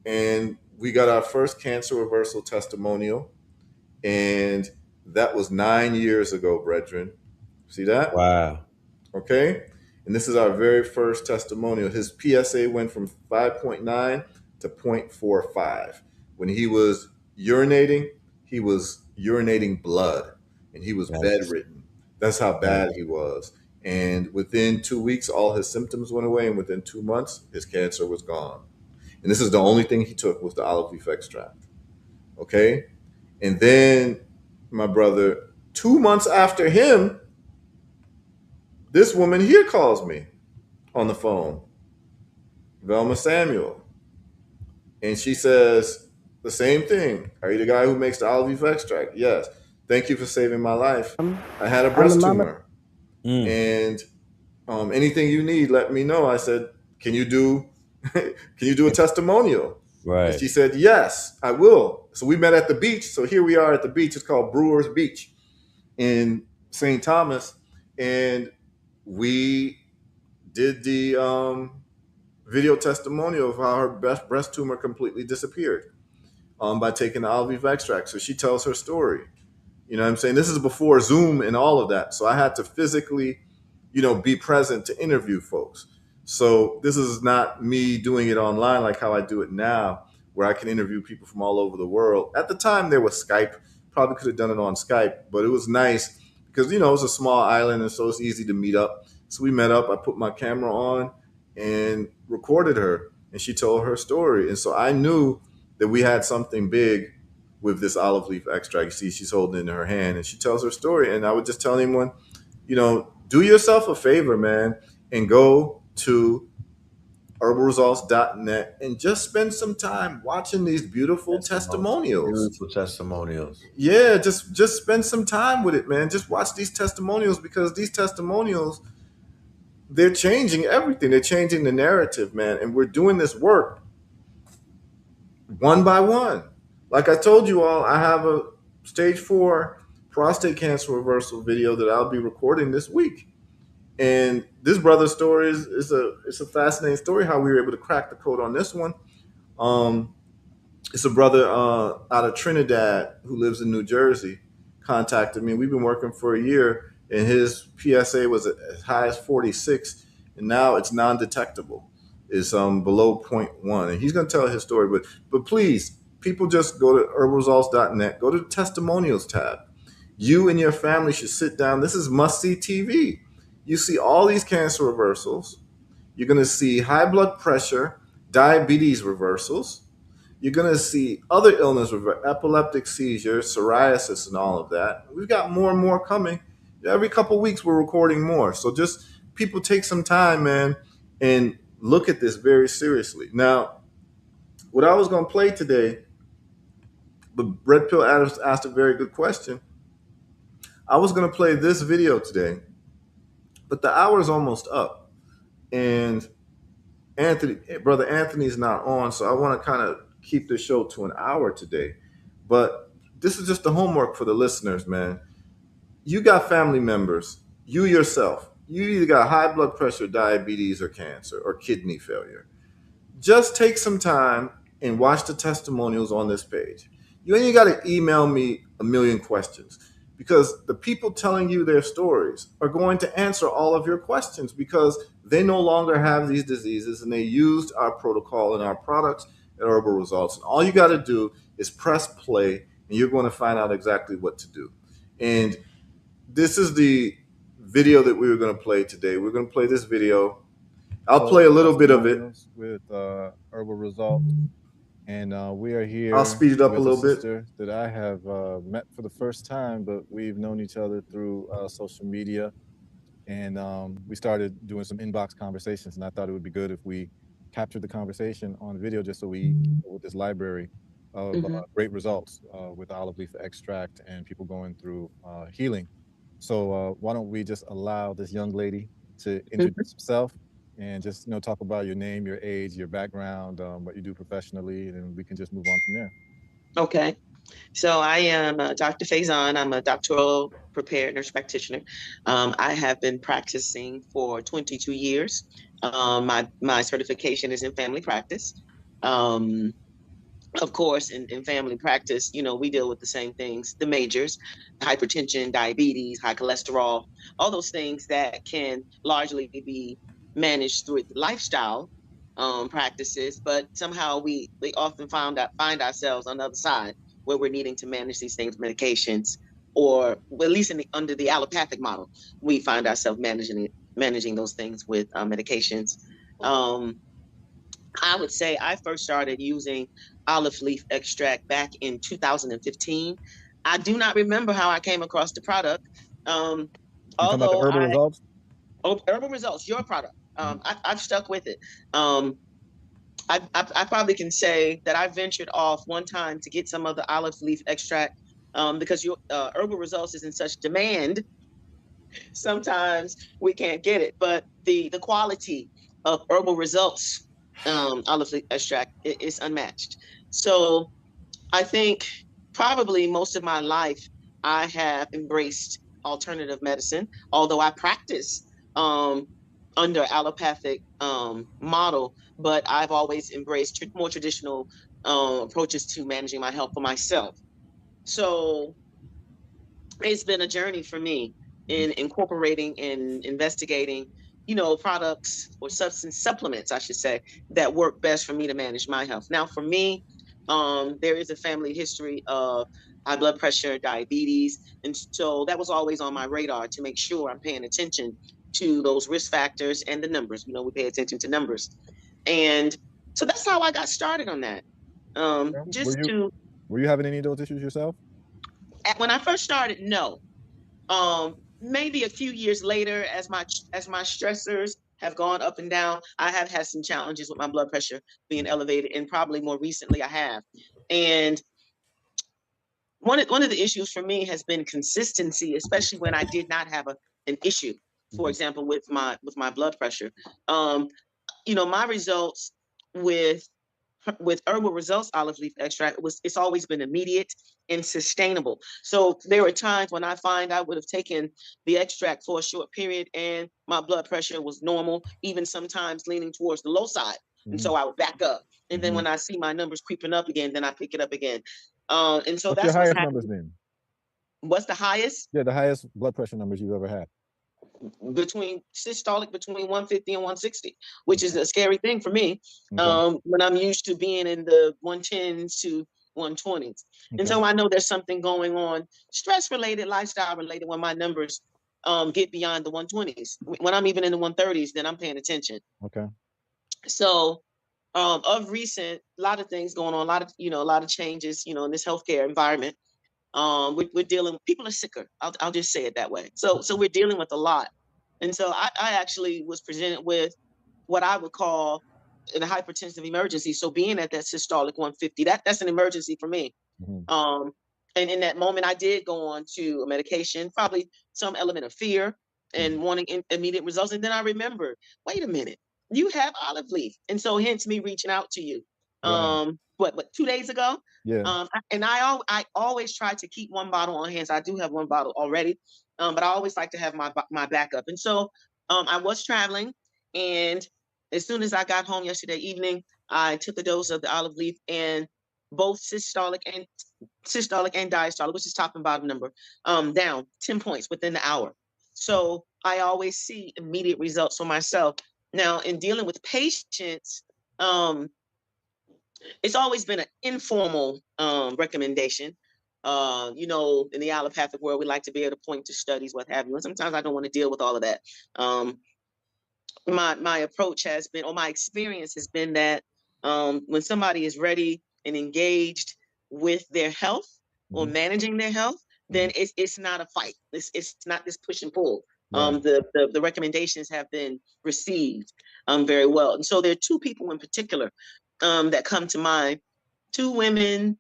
and we got our first cancer reversal testimonial. And that was 9 years ago, brethren. See that? Wow. Okay. And this is our very first testimonial. His PSA went from 5.9 to 0.45. When he was urinating blood, and he was That's bedridden. That's how that. bad he was. And within 2 weeks, all his symptoms went away. And within 2 months, his cancer was gone. And this is the only thing he took was the olive leaf extract. Okay. And then, my brother, 2 months after him, this woman here calls me on the phone, Velma Samuel. And she says the same thing. Are you the guy who makes the olive leaf extract? Yes. Thank you for saving my life. I had a I'm the breast mama. tumor. Mm, And anything you need, let me know. I said, can you do can you do a testimonial? And right. she said, yes, I will. So we met at the beach. So here we are at the beach. It's called Brewers Beach in St. Thomas. And we did the video testimonial of how her breast tumor completely disappeared by taking the olive leaf extract. So she tells her story. You know what I'm saying? This is before Zoom and all of that. So I had to physically, be present to interview folks. So this is not me doing it online like how I do it now, where I can interview people from all over the world. At the time, there was Skype. Probably could have done it on Skype, but it was nice because, it's a small island and so it's easy to meet up. So we met up. I put my camera on and recorded her, and she told her story. And so I knew that we had something big with this olive leaf extract. You see, she's holding it in her hand, and she tells her story. And I would just tell anyone, do yourself a favor, man, and go to herbalresults.net and just spend some time watching these beautiful testimonials. Beautiful testimonials. Yeah, just spend some time with it, man. Just watch these testimonials, because these testimonials, they're changing everything. They're changing the narrative, man. And we're doing this work one by one. Like I told you all, I have a stage 4 prostate cancer reversal video that I'll be recording this week. And this brother's story is a fascinating story, how we were able to crack the code on this one. Um, it's a brother out of Trinidad who lives in New Jersey contacted me. We've been working for a year, and his PSA was as high as 46, and now it's non-detectable. It's below zero point 0.1, and he's going to tell his story. But please, people, just go to herbalresults.net, go to the testimonials tab. You and your family should sit down. This is must-see TV. You see all these cancer reversals. You're going to see high blood pressure, diabetes reversals. You're going to see other illness, epileptic seizures, psoriasis, and all of that. We've got more and more coming. Every couple of weeks, we're recording more. So just people take some time, man, and look at this very seriously. Now, what I was going to play today, but Red Pill Adams asked a very good question. I was going to play this video today, but the hour is almost up. And brother Anthony's not on, so I want to kind of keep the show to an hour today. But this is just the homework for the listeners, man. You got family members, you yourself, you either got high blood pressure, diabetes, or cancer, or kidney failure. Just take some time and watch the testimonials on this page. You ain't got to email me a million questions, because the people telling you their stories are going to answer all of your questions, because they no longer have these diseases and they used our protocol and our products at Herbal Results. And all you got to do is press play, and you're going to find out exactly what to do. And this is the video that we were going to play today. We're going to play this video. I'll play a little bit of it with Herbal Results, and we are here. I'll speed it up a with little bit. sister that I have met for the first time, but we've known each other through social media, and we started doing some inbox conversations. And I thought it would be good if we captured the conversation on video, just so we with this library of great results with olive leaf extract and people going through healing. So why don't we just allow this young lady to introduce herself and just talk about your name, your age, your background, what you do professionally, and we can just move on from there. Okay. So I am Dr. Faison. I'm a doctoral prepared nurse practitioner. I have been practicing for 22 years. My certification is in family practice. Um, of course, in family practice, we deal with the same things, the majors, hypertension, diabetes, high cholesterol, all those things that can largely be managed through lifestyle practices. But somehow we often find ourselves on the other side where we're needing to manage these things, medications, or well, at least under the allopathic model, we find ourselves managing those things with medications. Um, I would say I first started using olive leaf extract back in 2015. I do not remember how I came across the product. Um, You talking about the although herbal results? Herbal Results, your product. Mm-hmm. I've stuck with it. Um, I probably can say that I ventured off one time to get some of the olive leaf extract because your Herbal Results is in such demand. Sometimes we can't get it, but the quality of Herbal Results olive leaf extract is unmatched. So I think probably most of my life I have embraced alternative medicine, although I practice um, under allopathic model, but I've always embraced more traditional approaches to managing my health for myself. So it's been a journey for me Mm-hmm. in incorporating and investigating, products or substance supplements, I should say, that work best for me to manage my health. Now, for me, there is a family history of high blood pressure, diabetes, and so that was always on my radar to make sure I'm paying attention to those risk factors and the numbers. We pay attention to numbers, and so that's how I got started on that. Were Just you to were you having any of those issues yourself? When I first started, no. Maybe a few years later, as my stressors have gone up and down, I have had some challenges with my blood pressure being elevated, and probably more recently I have. And one of the issues for me has been consistency, especially when I did not have an issue. For Mm-hmm. example, with my blood pressure, um, my results with Herbal Results olive leaf extract it's always been immediate and sustainable. So there were times when I find I would have taken the extract for a short period and my blood pressure was normal, even sometimes leaning towards the low side. And Mm-hmm. so I would back up. And then Mm-hmm. when I see my numbers creeping up again, then I pick it up again. And so What's your that's what's highest numbers happening. then? What's the highest? Yeah, the highest blood pressure numbers you've ever had. Between 150 and 160, which is a scary thing for me Okay. when I'm used to being in the 110s to 120s. And Okay. so I know there's something going on, stress related, lifestyle related, when my numbers get beyond the 120s. When I'm even in the 130s, then I'm paying attention. Okay. So of recent, a lot of things going on, a lot of changes, in this healthcare environment. We're dealing, people are sicker. I'll just say it that way. So we're dealing with a lot. And so I actually was presented with what I would call an hypertensive emergency. So being at that systolic 150, that's an emergency for me. Mm-hmm. Um, and in that moment, I did go on to a medication, probably some element of fear Mm-hmm. and wanting immediate results. And then I remembered, wait a minute, you have olive leaf. And so hence me reaching out to you. Right. What 2 days ago? Yeah. I always try to keep one bottle on hand. So I do have one bottle already, but I always like to have my backup. And so I was traveling, and as soon as I got home yesterday evening, I took a dose of the olive leaf, and both systolic and diastolic, which is top and bottom number, down 10 points within the hour. So I always see immediate results for myself. Now, in dealing with patients, um, it's always been an informal recommendation. In the allopathic world, we like to be able to point to studies, what have you. And sometimes I don't want to deal with all of that. My approach has been, or my experience has been that when somebody is ready and engaged with their health or Mm-hmm. managing their health, then Mm-hmm. it's not a fight. It's not this push and pull. Right. The recommendations have been received very well. And so there are two people in particular that come to mind. Two women,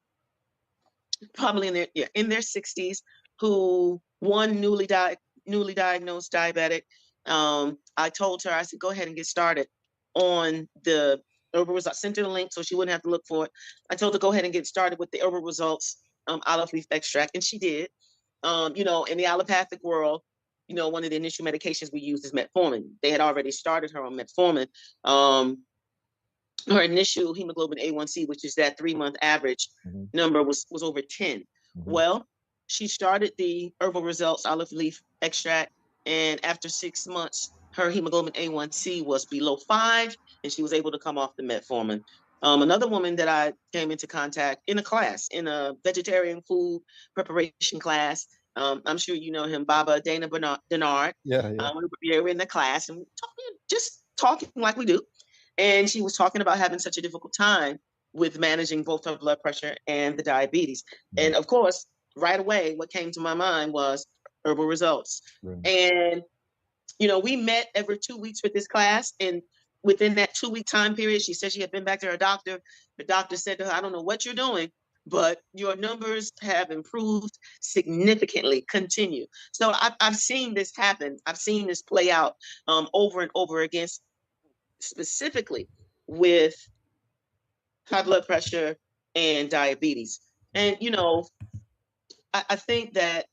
probably in their 60s, who one newly diagnosed diabetic. I told her, I said, go ahead and get started on the Herbal Results. I sent her the link so she wouldn't have to look for it. I told her, go ahead and get started with the Herbal Results olive leaf extract, and she did. You know, in the allopathic world, you know, one of the initial medications we use is metformin. They had already started her on metformin. Her initial hemoglobin A1C, which is that 3-month average number, was over 10. Well, she started the Herbal Results olive leaf extract, and after 6 months, her hemoglobin A1C was below 5, and she was able to come off the metformin. Another woman that I came into contact in a class, in a vegetarian food preparation class, I'm sure you know him, Baba Dana Denard. Yeah. We were in the class and just talking like we do. And she was talking about having such a difficult time with managing both her blood pressure and the diabetes. And of course, right away, what came to my mind was Herbal Results. And, you know, we met every 2 weeks with this class. And within that 2-week time period, she said she had been back to her doctor. The doctor said to her, I don't know what you're doing, but your numbers have improved significantly. Continue. So I've seen this happen. I've seen this play out over and over again, specifically with high blood pressure and diabetes. And, you know, I think that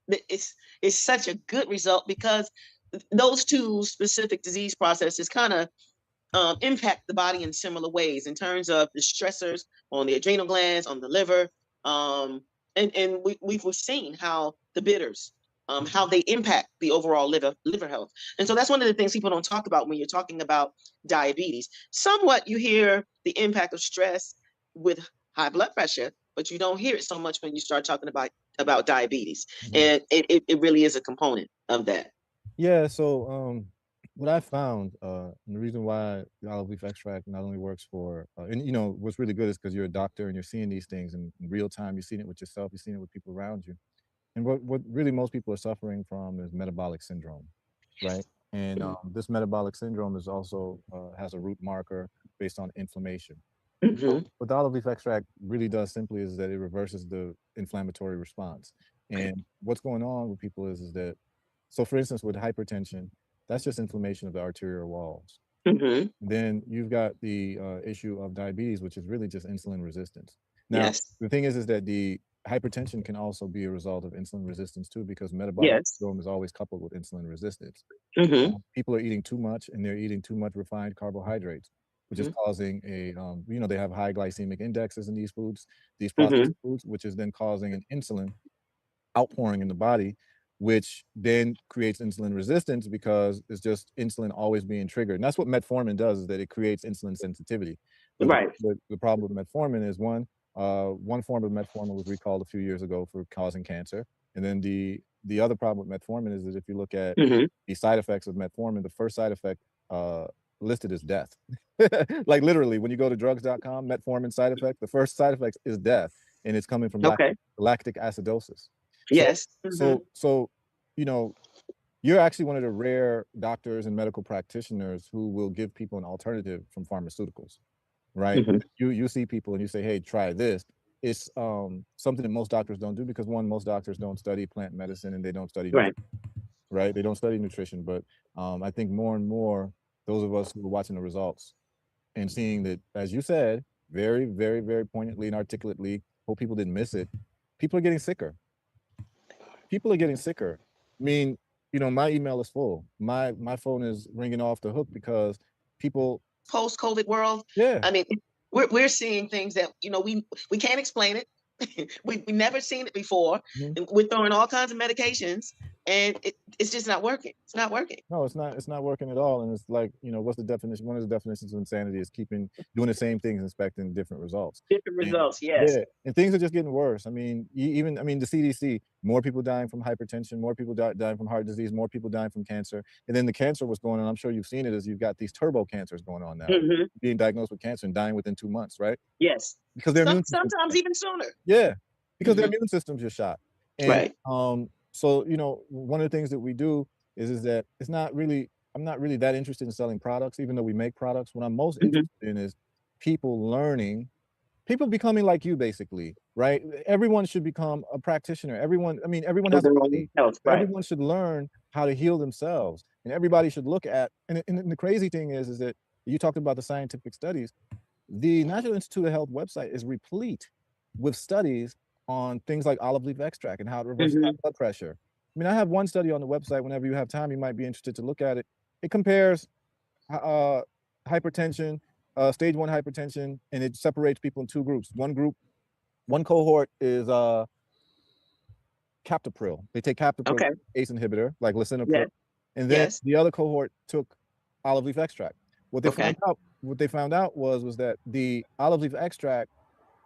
it's such a good result because those two specific disease processes kind of impact the body in similar ways in terms of the stressors on the adrenal glands, on the liver. And we've seen how the bitters, how they impact the overall liver health. And so that's one of the things people don't talk about when you're talking about diabetes. Somewhat you hear the impact of stress with high blood pressure, but you don't hear it so much when you start talking about diabetes. And it really is a component of that. Yeah, so what I found, and the reason why the olive leaf extract not only works for, and you know, what's really good is because you're a doctor and you're seeing these things in real time. You're seeing it with yourself. You're seeing it with people around you. And what really most people are suffering from is metabolic syndrome, right? And this metabolic syndrome is also has a root marker based on inflammation. So what the olive leaf extract really does simply is that it reverses the inflammatory response. And what's going on with people is that, so for instance, with hypertension, that's just inflammation of the arterial walls. Then you've got the issue of diabetes, which is really just insulin resistance. Now, the thing is that the hypertension can also be a result of insulin resistance too, because metabolic syndrome is always coupled with insulin resistance. People are eating too much, and they're eating too much refined carbohydrates, which is causing a, you know, they have high glycemic indexes in these foods, these processed foods, which is then causing an insulin outpouring in the body, which then creates insulin resistance because it's just insulin always being triggered. And that's what metformin does, is that it creates insulin sensitivity. But the problem with metformin is one form of metformin was recalled a few years ago for causing cancer. And then the other problem with metformin is that if you look at the side effects of metformin, the first side effect listed is death. Like literally, when you go to drugs.com, metformin side effect, the first side effect is death, and it's coming from lactic acidosis. So, you know, you're actually one of the rare doctors and medical practitioners who will give people an alternative from pharmaceuticals, right? You see people and you say, hey, try this. It's something that most doctors don't do because, one, most doctors don't study plant medicine and they don't study nutrition, right? They don't study nutrition. But I think more and more, those of us who are watching the results and seeing that, as you said, very, very, very poignantly and articulately, hope people didn't miss it, people are getting sicker. People are getting sicker. I mean, you know, my email is full. My phone is ringing off the hook because people, post-COVID world. I mean, we're seeing things that, you know, we can't explain it. We've never seen it before. And we're throwing all kinds of medications, and it's just not working. It's not working. No, it's not working at all. And it's like, you know, what's the definition? One of the definitions of insanity is doing the same things, expecting different results. Yes. Yeah, and things are just getting worse. I mean, the CDC, more people dying from hypertension, more people dying from heart disease, more people dying from cancer. And then the cancer was going on, I'm sure you've seen it, is you've got these turbo cancers going on now, being diagnosed with cancer and dying within 2 months, right? Yes. Because their immune sometimes even sooner. Yeah, because their immune system's just shot. And so, you know, one of the things that we do is that I'm not really that interested in selling products, even though we make products. What I'm most interested in is people learning, people becoming like you, basically, right? Everyone should become a practitioner. Everyone has a body. Everyone should learn how to heal themselves. And everybody should look at, and the crazy thing is that you talked about the scientific studies. The National Institute of Health website is replete with studies on things like olive leaf extract and how it reverses high blood pressure. I mean, I have one study on the website. Whenever you have time, you might be interested to look at it. It compares hypertension, stage 1 hypertension, and it separates people in two groups. One cohort is captopril. They take captopril, ACE inhibitor, like lisinopril, and then the other cohort took olive leaf extract. What they found out was that the olive leaf extract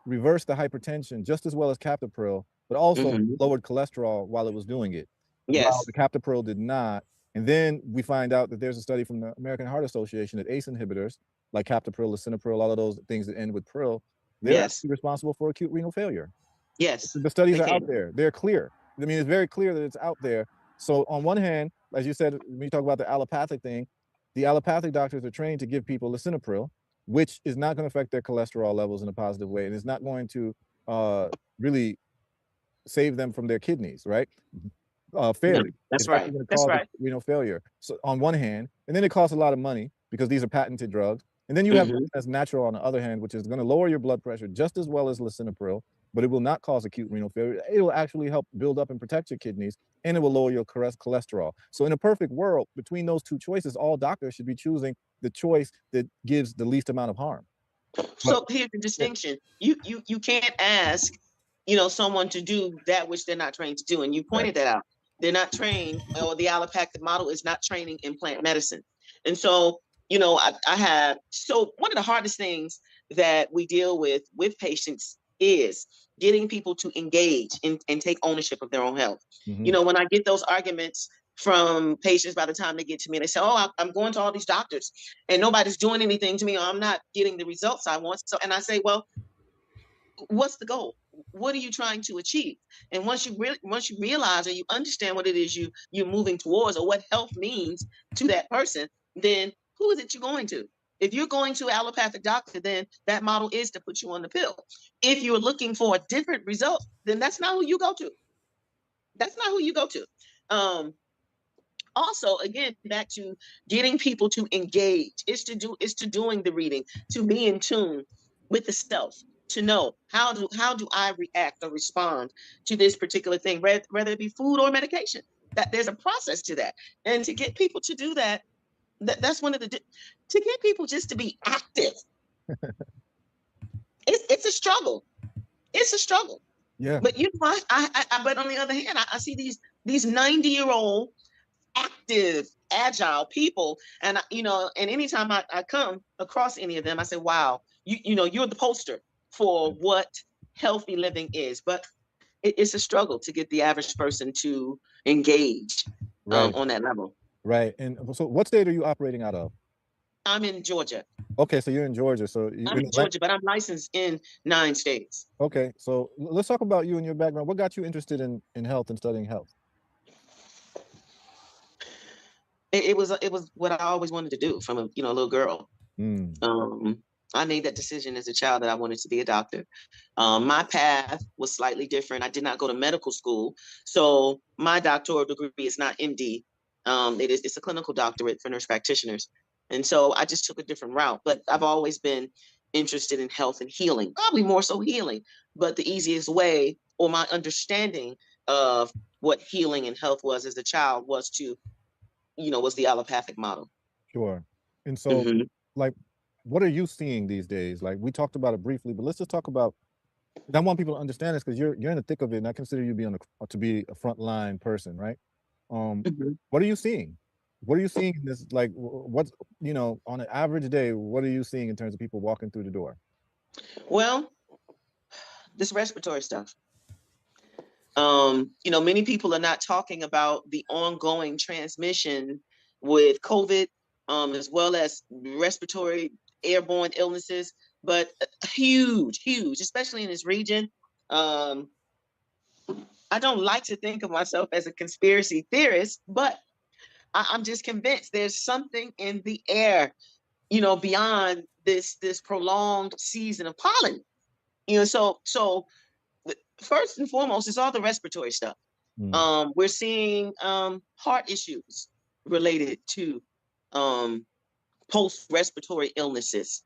reversed the hypertension just as well as captopril, but also lowered cholesterol while it was doing it. While the captopril did not. And then we find out that there's a study from the American Heart Association that ACE inhibitors, like captopril, lisinopril, all of those things that end with pril, they're actually responsible for acute renal failure. The studies are out there. They're clear. I mean, it's very clear that it's out there. So on one hand, as you said, when you talk about the allopathic thing, the allopathic doctors are trained to give people lisinopril, which is not going to affect their cholesterol levels in a positive way, and it's not going to really save them from their kidneys, right? Fairly. That's right. That's right. Renal failure. So on one hand, and then it costs a lot of money because these are patented drugs. And then you have that's natural on the other hand, which is going to lower your blood pressure just as well as lisinopril, but it will not cause acute renal failure. It will actually help build up and protect your kidneys, and it will lower your cholesterol. So in a perfect world, between those two choices, all doctors should be choosing the choice that gives the least amount of harm. So here's the distinction. You can't ask, you know, someone to do that which they're not trained to do. And you pointed that out. They're not trained, or the allopathic model is not training in plant medicine. And so, you know, so one of the hardest things that we deal with patients is getting people to engage and take ownership of their own health. You know, when I get those arguments from patients, by the time they get to me, they say, oh, I'm going to all these doctors and nobody's doing anything to me, or I'm not getting the results I want. So, and I say, well, what's the goal? What are you trying to achieve? And once you realize or you understand what it is you're moving towards, or what health means to that person, then who is it you're going to? If you're going to allopathic doctor, then that model is to put you on the pill. If you're looking for a different result, then that's not who you go to. That's not who you go to. Also, again, back to getting people to engage. It's to doing the reading, to be in tune with the self, to know how do I react or respond to this particular thing, whether it be food or medication. That there's a process to that, and to get people to do that, that's one of the to get people just to be active. It's a struggle. It's a struggle. Yeah. But you know, but on the other hand, I see these 90-year-old active, agile people, and you know, and anytime I come across any of them, I say, wow, you know, you're the poster for what healthy living is. But it's a struggle to get the average person to engage on that level. Right. And so what state are you operating out of? I'm in Georgia. Okay, so you're in Georgia. So I'm in Georgia, but I'm licensed in 9 states. Okay, so let's talk about you and your background. What got you interested in health and studying health? It was what I always wanted to do from a little girl. I made that decision as a child that I wanted to be a doctor. My path was slightly different. I did not go to medical school, so my doctoral degree is not MD. It's a clinical doctorate for nurse practitioners, and so I just took a different route. But I've always been interested in health and healing, probably more so healing. But the easiest way, or my understanding of what healing and health was as a child, was the allopathic model. Sure. And so, like, what are you seeing these days? Like, we talked about it briefly, but let's just talk about. I want people to understand this because you're in the thick of it, and I consider you to be a frontline person, right? What are you seeing? What are you seeing in this? Like, what's on an average day? What are you seeing in terms of people walking through the door? Well, this respiratory stuff. Many people are not talking about the ongoing transmission with COVID, as well as respiratory airborne illnesses, but huge, especially in this region. I don't like to think of myself as a conspiracy theorist, but I'm just convinced there's something in the air, beyond this prolonged season of pollen. So first and foremost, it's all the respiratory stuff. We're seeing heart issues related to post-respiratory illnesses.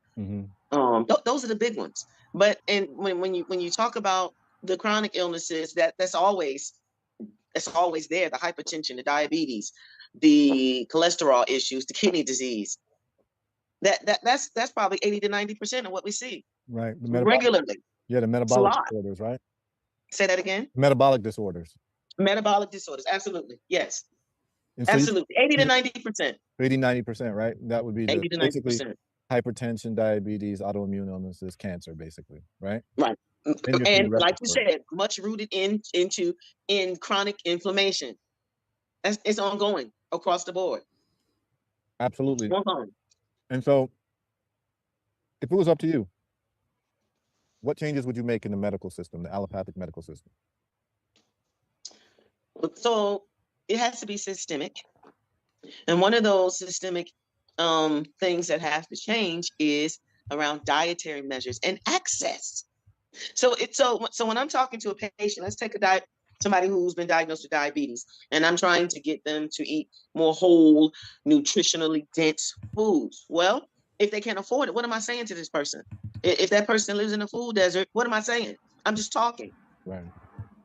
Those are the big ones. But and when you talk about the chronic illnesses, that's always there: the hypertension, the diabetes, the cholesterol issues, the kidney disease. That's probably 80 to 90% of what we see. Right. Regularly. Yeah, the metabolic disorders, right? Say that again. Metabolic disorders. Metabolic disorders, absolutely. Yes. So absolutely. 80 to 90%. 80, 90%, right? That would be 80 to 90%. Hypertension, diabetes, autoimmune illnesses, cancer, basically, right? Right. And like you said, much rooted in chronic inflammation. It's ongoing across the board. Absolutely. Ongoing. And so, if it was up to you, what changes would you make in the medical system, the allopathic medical system? So it has to be systemic. And one of those systemic things that have to change is around dietary measures and access. So when I'm talking to a patient, let's take somebody who's been diagnosed with diabetes, and I'm trying to get them to eat more whole, nutritionally dense foods. Well, if they can't afford it, what am I saying to this person? If that person lives in a food desert, what am I saying? I'm just talking. Right.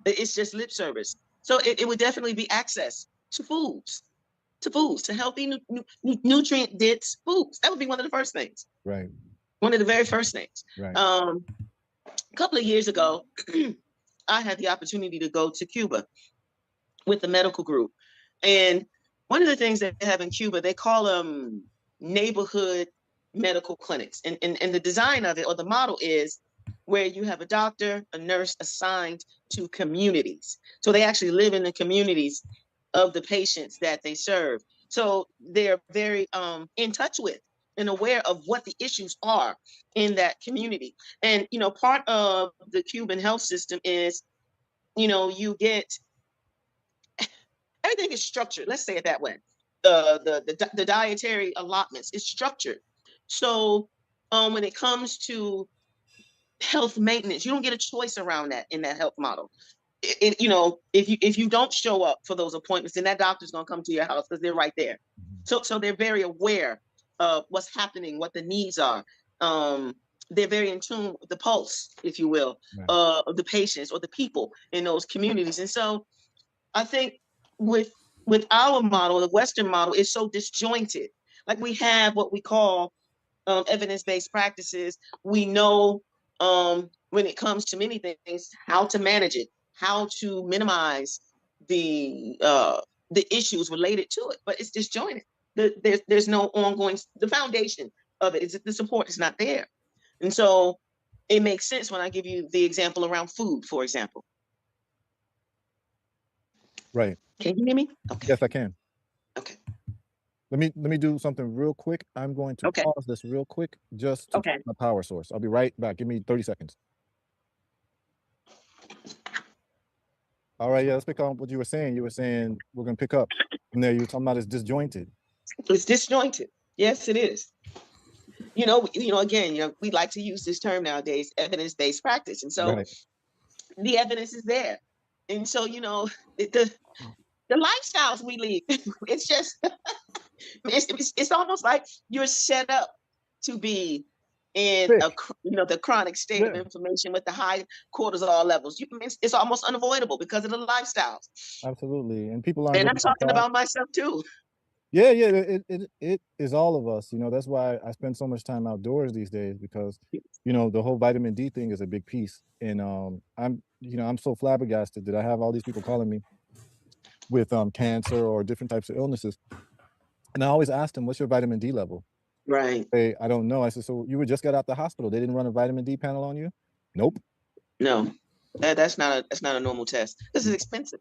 It's just lip service. So it would definitely be access to foods, to healthy, nutrient-dense foods. That would be one of the first things. Right. One of the very first things. Right. A couple of years ago, I had the opportunity to go to Cuba with the medical group. And one of the things that they have in Cuba, they call them neighborhood medical clinics. And the design of it, or the model, is where you have a doctor, a nurse assigned to communities. So they actually live in the communities of the patients that they serve. So they're very in touch with and aware of what the issues are in that community. And, part of the Cuban health system is, you get, everything is structured. Let's say it that way. The dietary allotments is structured. So when it comes to health maintenance, you don't get a choice around that in that health model. If you don't show up for those appointments, then that doctor's going to come to your house because they're right there. So they're very aware of what's happening, what the needs are. They're very in tune with the pulse, if you will, of the patients or the people in those communities. And so I think with our model, the Western model, is so disjointed. Like, we have what we call evidence-based practices. We know when it comes to many things, how to manage it, how to minimize the issues related to it, but it's disjointed. There's no ongoing, the foundation of it is the support is not there. And so it makes sense when I give you the example around food, for example. Right. Can you hear me? Okay. Yes, I can. Okay. Let me do something real quick. I'm going to pause this real quick just to check my power source. I'll be right back. Give me 30 seconds. All right, yeah, let's pick up what you were saying. You were saying we're going to pick up from there. You were talking about it's disjointed. It's disjointed. Yes, it is. Again, we like to use this term nowadays, evidence-based practice. And so the evidence is there. And so, the lifestyles we lead, it's just, it's almost like you're set up to be in the chronic state of inflammation with the high cortisol levels. It's almost unavoidable because of the lifestyles. Absolutely. And people aren't. And I'm talking about myself too. Yeah, it is all of us. That's why I spend so much time outdoors these days, because the whole vitamin D thing is a big piece. And I'm so flabbergasted that I have all these people calling me with cancer or different types of illnesses, and I always ask them, "What's your vitamin D level?" Right. I don't know. I said, "So you just got out the hospital? They didn't run a vitamin D panel on you?" Nope. No, that's not a normal test. This is expensive.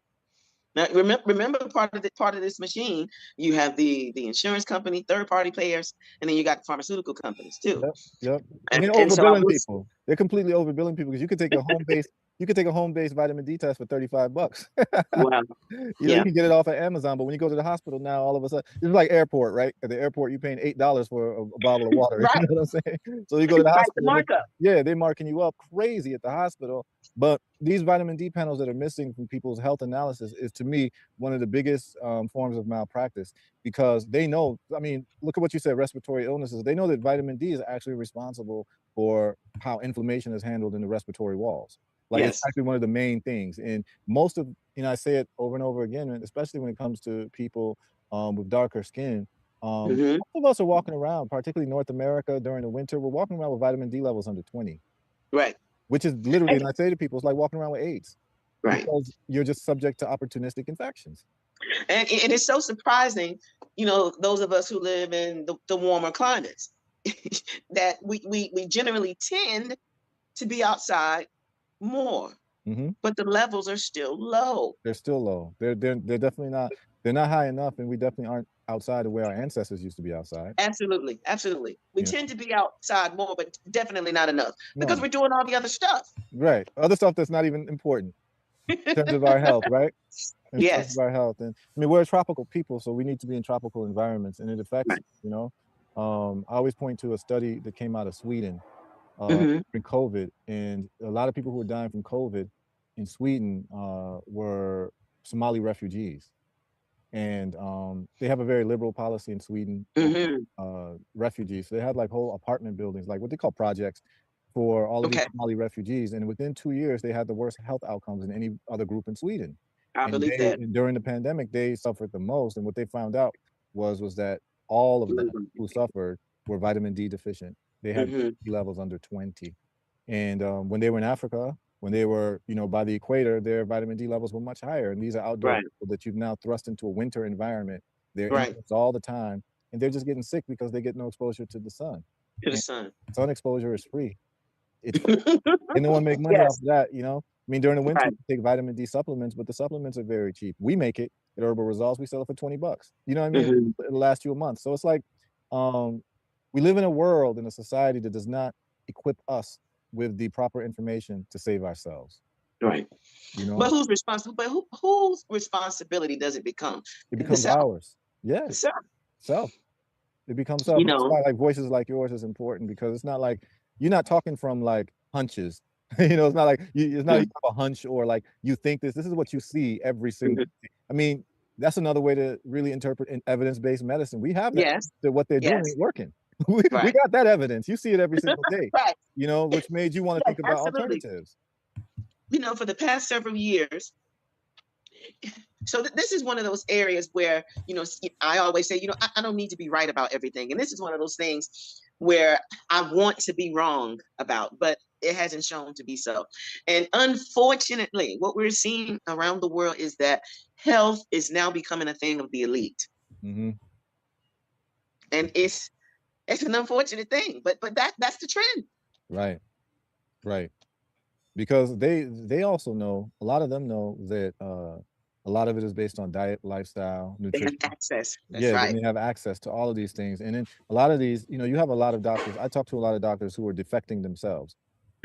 Now, remember part of this machine, you have the insurance company, third-party players, and then you got the pharmaceutical companies too. Yep. And they're overbilling people. They're completely overbilling people, because you could take a home-based You could take a home-based vitamin D test for $35. Wow. You know, you can get it off of Amazon, but when you go to the hospital now, all of a sudden, it's like airport, right? At the airport, you're paying $8 for a bottle of water. You Right. know what I'm saying? So you go to the Right. The hospital, markup. they're marking you up crazy at the hospital. But these vitamin D panels that are missing from people's health analysis is, to me, one of the biggest forms of malpractice, because they know, I mean, look at what you said, respiratory illnesses. They know that vitamin D is actually responsible for how inflammation is handled in the respiratory walls. Like, it's Yes. actually one of the main things. And most of, you know, I say it over and over again, and especially when it comes to people with darker skin. hmm Most of us are walking around, particularly North America during the winter, we're walking around with vitamin D levels under 20, Right. which is literally, And- and I say to people, it's like walking around with AIDS, Right. because you're just subject to opportunistic infections. And it's so surprising, you know, those of us who live in the warmer climates, that we generally tend to be outside more, hmm but the levels are still low. They're still low. They're definitely not. They're not high enough, and we definitely aren't outside the way our ancestors used to be outside. Absolutely. Absolutely. We You know? tend to be outside more, but definitely not enough because No, we're doing all the other stuff. right. Other stuff that's not even important in terms of our health, right? In terms Yes. of our health. And I mean, we're a tropical people, so we need to be in tropical environments, and it affects, Right. you know. I always point to a study that came out of Sweden hmm during COVID, and a lot of people who were dying from COVID in Sweden were Somali refugees. And they have a very liberal policy in Sweden hmm on refugees. So they had like whole apartment buildings, like what they call projects, for all of these Okay. Somali refugees. And within 2 years, they had the worst health outcomes than any other group in Sweden. I And believe that. and during the pandemic, they suffered the most. And what they found out was that all of them who suffered were vitamin D deficient. They had hmm D levels under 20. And when they were in Africa, when they were, you know, by the equator, their vitamin D levels were much higher. And these are outdoor Right. people that you've now thrust into a winter environment. They're Right. indoors all the time, and they're just getting sick because they get no exposure to the sun. To the And sun. sun exposure is free. It's free. And no one make money off Yes. of that, you know? I mean, during the winter, Right. you take vitamin D supplements, but the supplements are very cheap. We make it at Herbal Results. We sell it for $20. You know what I mean? hmm It'll last you a month. So it's like um, we live in a world, in a society that does not equip us with the proper information to save ourselves. Right. You know, But who's responsible? But whose responsibility does it become? it The becomes self. ours. The Yes, self. self. It becomes self. You That's know. why like voices like yours is important, because it's not like you're not talking from like hunches. You know, it's not like it's not you have a hunch, or like you think this. This is what you see every single. I mean, that's another way to really interpret in evidence-based medicine. We have that, Yes. that what they're doing Yes. ain't working. We Right. got that evidence. You see it every single day. Right. You know, which made you want to Yes. think about Absolutely. alternatives. You know, for the past several years. So this is one of those areas where, you know, I always say, you know, I don't need to be right about everything. And this is one of those things where I want to be wrong about, but it hasn't shown to be so. And unfortunately, what we're seeing around the world is that health is now becoming a thing of the elite. hmm And it's an unfortunate thing, but that's the trend. Right, right. Because they also know, a lot of them know that a lot of it is based on diet, lifestyle, They have nutrition. access. That's Yeah, right. then they have access to all of these things. And then a lot of these, you know, you have a lot of doctors. I talk to a lot of doctors who are defecting themselves.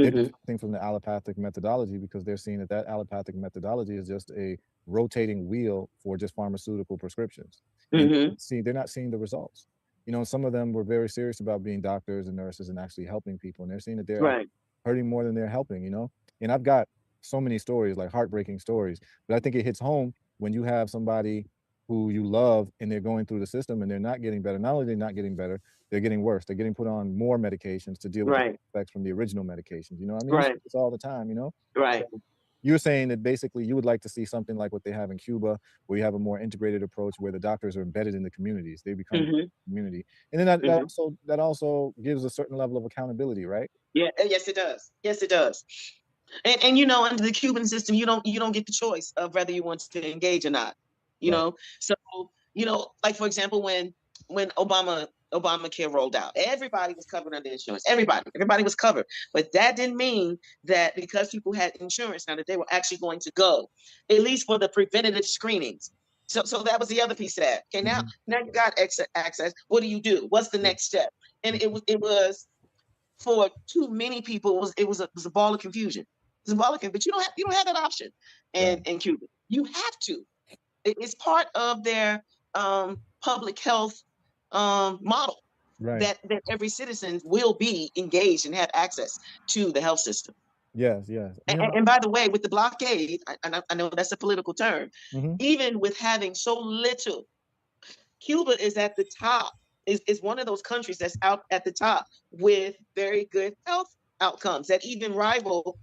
They're hmm defecting from the allopathic methodology because they're seeing that allopathic methodology is just a rotating wheel for just pharmaceutical prescriptions. And hmm they're not seeing the results. You know, some of them were very serious about being doctors and nurses and actually helping people. And they're seeing that they're Right. hurting more than they're helping, you know? And I've got so many stories, like heartbreaking stories, but I think it hits home when you have somebody who you love and they're going through the system and they're not getting better. Not only they're not getting better, they're getting worse. They're getting put on more medications to deal with the Right. effects from the original medications. You know what I mean? Right. It's all the time, you know? Right. So you're saying that basically you would like to see something like what they have in Cuba, where you have a more integrated approach where the doctors are embedded in the communities. They become hmm community. And then that hmm also gives a certain level of accountability, right? Yeah. Yes, it does. Yes, it does. And you know, under the Cuban system, you don't get the choice of whether you want to engage or not. You Right. know, so you know, like for example, when Obamacare rolled out, everybody was covered under insurance. Everybody was covered, but that didn't mean that because people had insurance now that they were actually going to go, at least for the preventative screenings. So that was the other piece of that. Okay, now Mhm. now you got access. What do you do? What's the next step? And it was for too many people, it was a ball of confusion. Zavala, but you don't have that option in Cuba. You have to. It's part of their public health model that every citizen will be engaged and have access to the health system. Yes, yes. And by the way, with the blockade, I know that's a political term, even with having so little, Cuba is at the top, is one of those countries that's out at the top with very good health outcomes that even rival,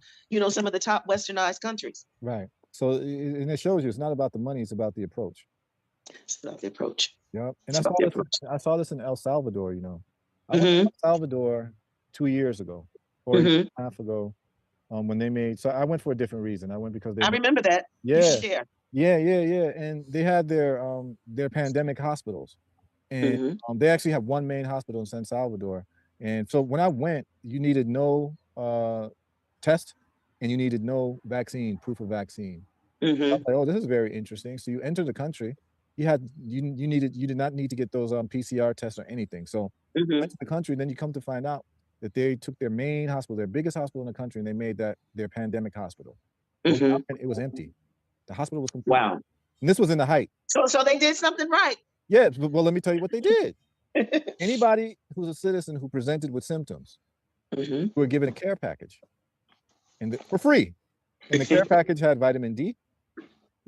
some of the top westernized countries. Right. So, and it shows you it's not about the money, it's about the approach. It's about the approach. Yep. And I saw this in El Salvador, I went to El Salvador 2 years ago, or a year and a half ago, when they made, so I went for a different reason. I went because I remember that. Yeah. Yeah. And they had their pandemic hospitals. And they actually have one main hospital in San Salvador. And so when I went, you needed no test and you needed no vaccine, proof of vaccine. I was like, oh, this is very interesting. So you enter the country, you did not need to get those PCR tests or anything. So you went to the country, then you come to find out that they took their main hospital, their biggest hospital in the country, and they made that their pandemic hospital. And it was empty. The hospital was complete. Wow. And this was in the height. So they did something right. Yeah, well, let me tell you what they did. Anybody who's a citizen who presented with symptoms were given a care package, and for free. And the care package had vitamin D,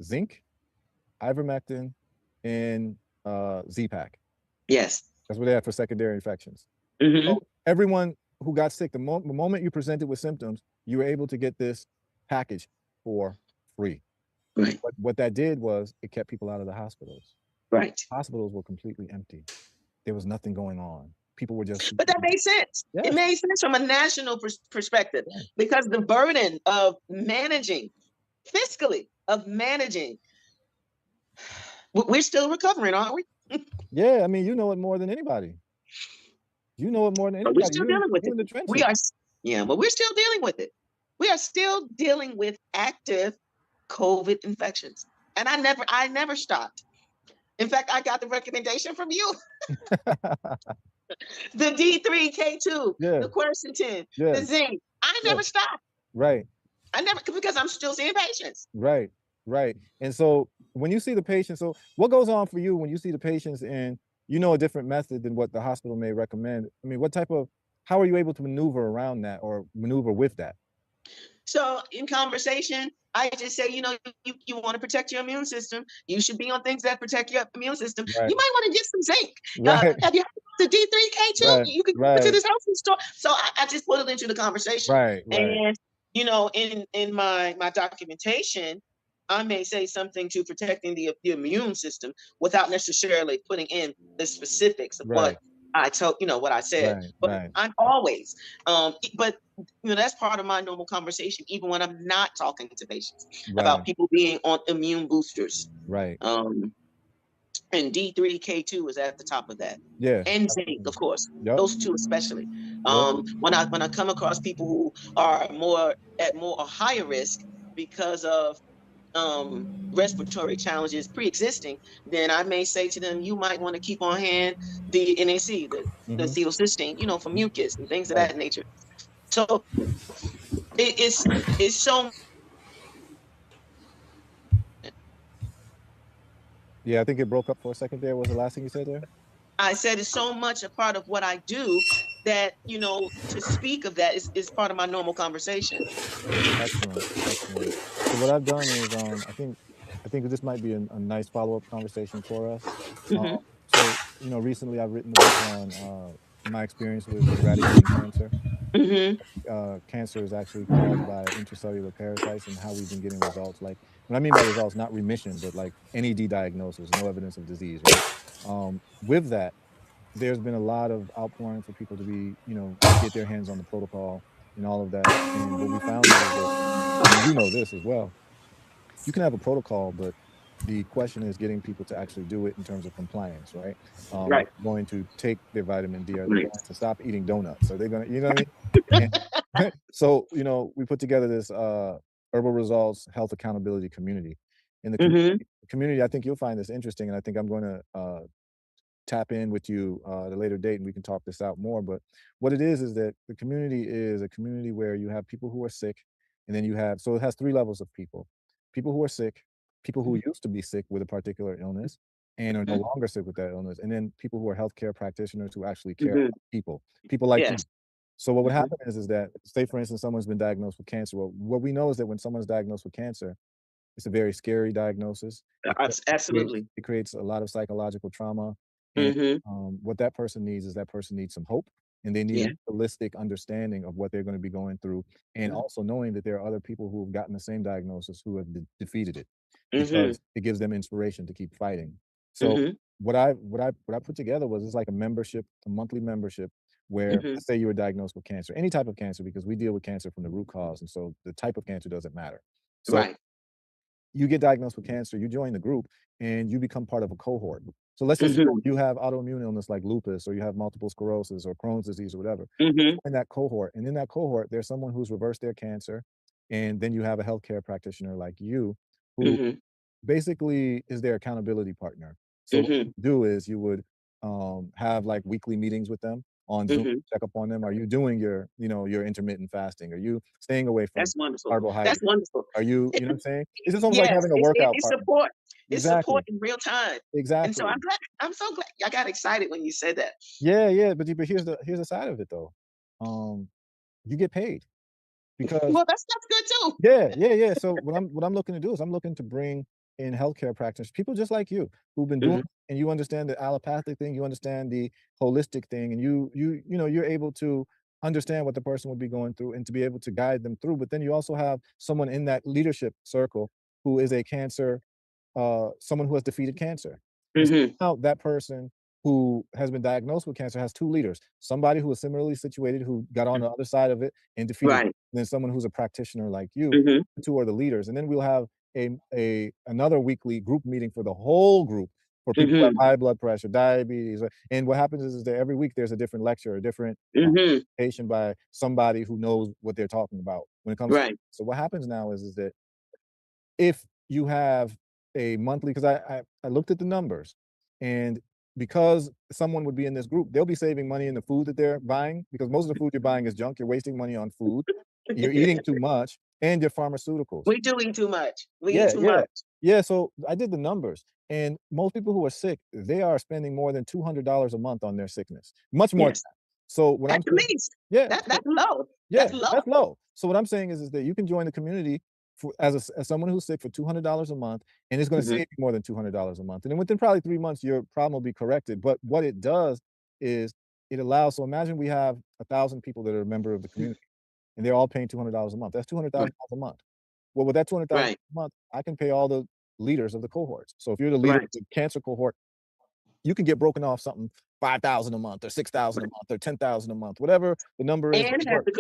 zinc, ivermectin, and Z-Pak. Yes, that's what they had for secondary infections. So everyone who got sick, the moment you presented with symptoms, you were able to get this package for free. Right. But what that did was it kept people out of the hospitals. Right. Hospitals were completely empty. There was nothing going on. People were just. But that made sense. Yes. It made sense from a national perspective because the burden of managing, fiscally, we're still recovering, aren't we? Yeah, I mean, you know it more than anybody. You know it more than anybody. We're still dealing with it. We are, but we're still dealing with it. We are still dealing with active COVID infections, and I never stopped. In fact, I got the recommendation from you. The D3K2, the quercetin, the zinc. I never stopped. Right. I never, because I'm still seeing patients. Right. And so when you see the patients, so what goes on for you when you see the patients and you know a different method than what the hospital may recommend? I mean, how are you able to maneuver around that or maneuver with that? So in conversation, I just say, you want to protect your immune system. You should be on things that protect your immune system. Right. You might want to get some zinc. Right. Have you had the D3K2? Right. You can go to this health store. So I just put it into the conversation. Right. And, in my documentation, I may say something to protecting the immune system without necessarily putting in the specifics of what I told, what I said. But I'm always, that's part of my normal conversation, even when I'm not talking to patients about people being on immune boosters. Right. And D3K2 is at the top of that. Yeah. And zinc, of course. Yep. Those two especially. When I come across people who are at more or higher risk because of respiratory challenges pre-existing, then I may say to them, you might want to keep on hand the NAC, the acetylcysteine, for mucus and things of that nature. So it's so. Yeah, I think it broke up for a second there. What was the last thing you said there? I said it's so much a part of what I do that, to speak of that is part of my normal conversation. Excellent. So what I've done is, I think this might be a nice follow-up conversation for us. So, recently I've written a book on my experience with eradicating cancer. Cancer is actually caused by intracellular parasites and how we've been getting results. Like, what I mean by results, not remission, but like NED diagnosis, no evidence of disease, right? With that, there's been a lot of outpouring for people to be, get their hands on the protocol and all of that. And what we found is that, you know this as well, you can have a protocol, but the question is getting people to actually do it in terms of compliance, right? Going to take their vitamin D, are they going to stop eating donuts? Are they going to, you know what I mean? So, we put together this Herbal Results Health Accountability Community. In the community, I think you'll find this interesting, and I think I'm going to tap in with you at a later date and we can talk this out more. But what it is that the community is a community where you have people who are sick And then you have, so it has 3 levels of people: people who are sick, people who used to be sick with a particular illness and are no Mhm. longer sick with that illness, and then people who are healthcare practitioners who actually care Mhm. about people like you. Yes. So what would Mhm. happen is that, say for instance, someone's been diagnosed with cancer. Well, what we know is that when someone's diagnosed with cancer, it's a very scary diagnosis. Absolutely. It creates a lot of psychological trauma, and Mhm. what that person needs is that person needs some hope, and they need Yeah. a holistic understanding of what they're gonna be going through, and Mhm. also knowing that there are other people who have gotten the same diagnosis who have defeated it, Mhm. because it gives them inspiration to keep fighting. So Mhm. what I put together was, it's like a membership, a monthly membership, where Mhm. let's say you were diagnosed with cancer, any type of cancer, because we deal with cancer from the root cause, and so the type of cancer doesn't matter. So Right. you get diagnosed with cancer, you join the group, and you become part of a cohort. So let's just say Mhm. you have autoimmune illness like lupus, or you have multiple sclerosis or Crohn's disease or whatever. Mhm. In that cohort, and in that cohort, there's someone who's reversed their cancer, and then you have a healthcare practitioner like you, who Mhm. basically is their accountability partner. So what Mhm. you do is you would, have, like, weekly meetings with them on Zoom, Mhm. check up on them. Are you doing your, your intermittent fasting? Are you staying away from That's wonderful. That's carbohydrates? wonderful. Are you know what I'm saying? It's just almost like Yes, having a workout it's partner. support. It's support Exactly, in real time. And so exactly. I'm so glad I got excited when you said that. Yeah, yeah, but here's the side of it though. Um, you get paid because Well, that's good too. yeah, yeah, yeah. So what I'm looking to do is I'm looking to bring in healthcare practitioners, people just like you, who've been doing Mhm. it, and you understand the allopathic thing, you understand the holistic thing, and you're able to understand what the person would be going through and to be able to guide them through. But then you also have someone in that leadership circle who is a cancer, someone who has defeated cancer. And so Mhm. now that person who has been diagnosed with cancer has 2 leaders, somebody who is similarly situated, who got on the other side of it and defeated it, Right. and then someone who's a practitioner like you. Mhm. The 2 are the leaders, and then we'll have another weekly group meeting for the whole group, for people who have Mhm. high blood pressure, diabetes, and what happens is that every week there's a different lecture, a different, Mhm. presentation by somebody who knows what they're talking about when it comes to. Right. So what happens now is that if you have a monthly, because I looked at the numbers, and because someone would be in this group, they'll be saving money in the food that they're buying, because most of the food you're buying is junk, you're wasting money on food, you're eating too much, and your pharmaceuticals. We do eat too much. We eat Yeah, too yeah. much. Yeah, so I did the numbers, and most people who are sick, they are spending more than $200 a month on their sickness, much more than Yes. that. So what At I'm saying, least. yeah, That's low. yeah, That's low. that's low. So what I'm saying is that you can join the community for as someone who's sick for $200 a month, and it's gonna Mhm. save you more than $200 a month. And then within probably 3 months, your problem will be corrected. But what it does is it allows, so imagine we have 1,000 people that are a member of the community, and they're all paying $200 a month. That's Right. $200,000 a month. Well, with that $200,000 Right. a month, I can pay all the leaders of the cohorts. So if you're the leader of Right. the cancer cohort, you can get broken off something 5,000 a month or 6,000 a Right. month or 10,000 a month, whatever the number is that And have works.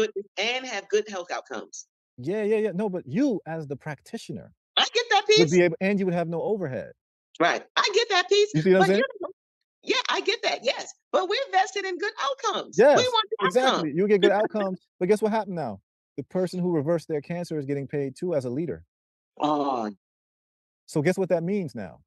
have good health outcomes. Yeah, yeah, yeah. No, but you as the practitioner I get that would be piece. able, and you would have no overhead. Right. I get that piece. You see what I'm But saying? yeah, I get that. Yes. But we're vested in good outcomes. We Yes, want the outcome. exactly. You get good outcomes, but guess what happened now? The person who reversed their cancer is getting paid too as a leader. Oh, So guess what that means now?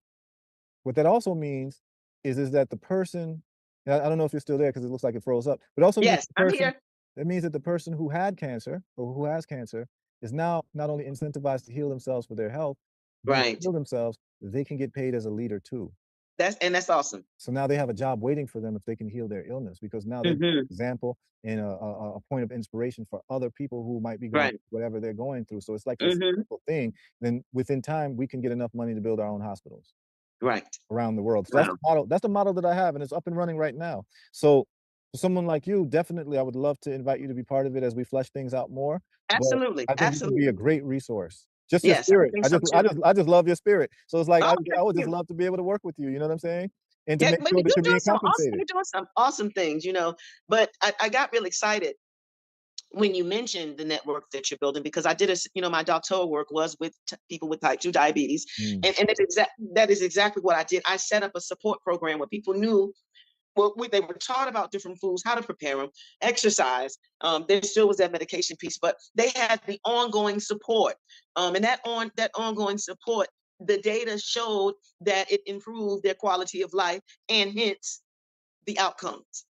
What that also means is that the person, and I don't know if you're still there because it looks like it froze up, but it also means yes, the I'm person, here. that means that the person who had cancer or who has cancer is now not only incentivized to heal themselves for their health, but to Right. heal themselves, they can get paid as a leader too. That's awesome. So now they have a job waiting for them if they can heal their illness, because now they're an Mhm. example and a point of inspiration for other people who might be going Right. through whatever they're going through. So it's like this Mhm. simple thing. Then within time, we can get enough money to build our own hospitals Right. around the world. So Wow. that's the model that I have, and it's up and running right now. So for someone like you, definitely I would love to invite you to be part of it as we flesh things out more. But Absolutely. I think you could be a Absolutely. great resource. Just your Yes, I spirit. think I so just I too. just I just love your spirit. So it's like Oh, I thank would just you. love to be able to work with you, you know what I'm saying? And to Yeah, make but sure that you're being compensated. you're doing some awesome things, But I got real excited when you mentioned the network that you're building because I did my doctoral work was with people with type 2 diabetes, Mm, and that is exactly what I did. I set up a support program where people knew. Well, they were taught about different foods, how to prepare them, exercise. There still was that medication piece, but they had the ongoing support, and that ongoing support. The data showed that it improved their quality of life and hence the outcomes,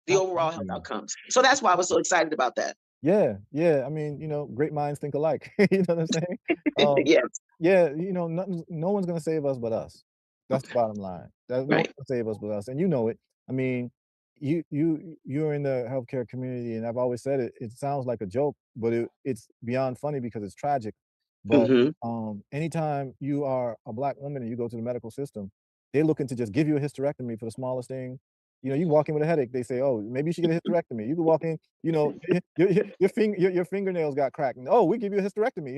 the overall health absolutely. outcomes. So that's why I was so excited about that. Yeah, yeah. I mean, great minds think alike. You know what I'm saying? Um, Yes, yeah, no one's gonna save us but us. That's the bottom line. No one's right. gonna save us but us, and you know it. I mean, you're in the healthcare community, and I've always said it. It sounds like a joke, but it's beyond funny because it's tragic. But Hmm. anytime you are a black woman and you go to the medical system, they're looking to just give you a hysterectomy for the smallest thing. You can walk in with a headache. They say, "Oh, maybe you should get a hysterectomy." You can walk in, your fingernails got cracked, and, "Oh, we give you a hysterectomy,"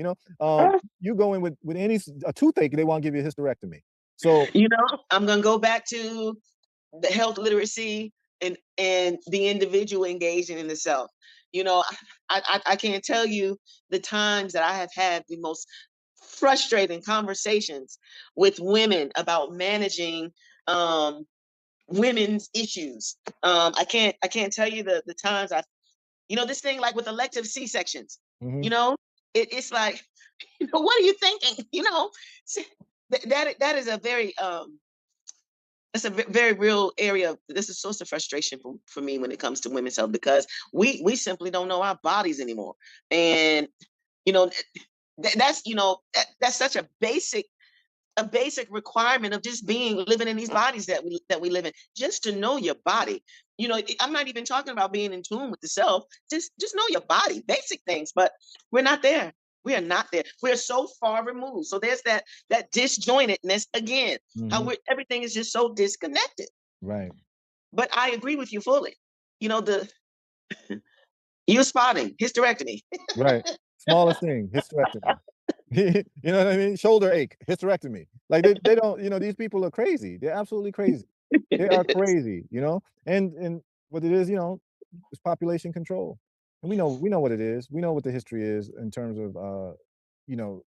you go in with a toothache, they wanna give you a hysterectomy. So I'm gonna go back to the health literacy and the individual engaging in the self. You know, I can't tell you the times that I have had the most frustrating conversations with women about managing um, women's issues. I can't tell you the times this thing like with elective C-sections. You mhm, know, it's like, what are you thinking? That is a very it's a very real area. This is a source of frustration for me when it comes to women's health because we simply don't know our bodies anymore, and you know that's such a basic requirement of just living in these bodies that we live in, just to know your body. I'm not even talking about being in tune with the self. Just know your body, basic things. But we're not there. We are not there. We're so far removed. So there's that disjointedness again. How mhm, everything is just so disconnected. right, But I agree with you fully. The you spotting hysterectomy. right. Smallest thing, hysterectomy. You know what I mean? Shoulder ache, hysterectomy. Like, they don't these people are crazy. They're absolutely crazy. They are crazy, And what it is, is population control. And we know what it is. We know what the history is in terms of, you know,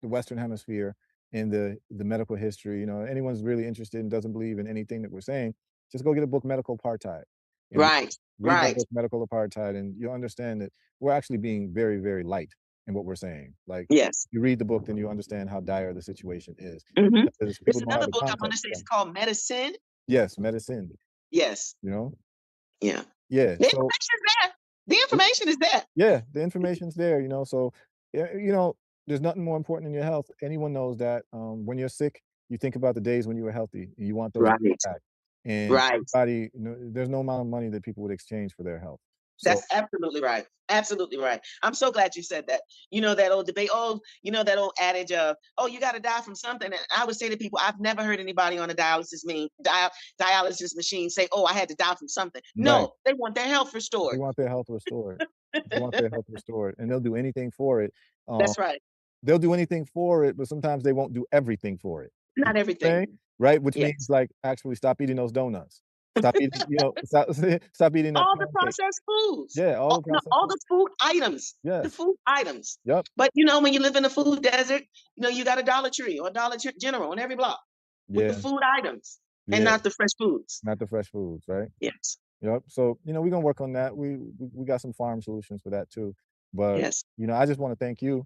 the Western Hemisphere and the medical history. Anyone's really interested and doesn't believe in anything that we're saying, just go get a book, Medical Apartheid, and Right, read that right. book, Medical Apartheid, and you'll understand that we're actually being very, very light in what we're saying. Like, Yes. you read the book, then you understand how dire the situation is. Hmm. Because It's people don't have another the book I want to context. say. It's called Medicine. Yes, medicine, Yes. you know? Yeah. Yeah, The so information is there. The information is there. yeah, the information's there, so, there's nothing more important than your health. Anyone knows that, when you're sick, you think about the days when you were healthy, and you want those days Right. back, and Right. there's no amount of money that people would exchange for their health. So That's absolutely right. Absolutely right. I'm so glad you said that. That old debate. Oh, that old adage of, "Oh, you got to die from something." And I would say to people, I've never heard anybody on a dialysis machine say, "Oh, I had to die from something." right, No, they want their health they restored. want their health restored. They want their health restored, and they'll do anything for it. Um, That's right. they'll do anything for it, but sometimes they won't do everything for it. You Not know what I'm everything. saying? Right? Which means, Yes. like, actually stop eating those donuts. Stop eating, stop eating that All the pound cake. processed foods. Yeah, all All, the no, processed all food. the food items. The Yes. food items. Yep. But when you live in a food desert, you got a Dollar Tree or a General on every block with the Yeah, food items and yeah, not the fresh foods. not the fresh foods, right? Yes. Yep. So, we're gonna work on that. We got some farm solutions for that too. But, Yes. I just wanna thank you.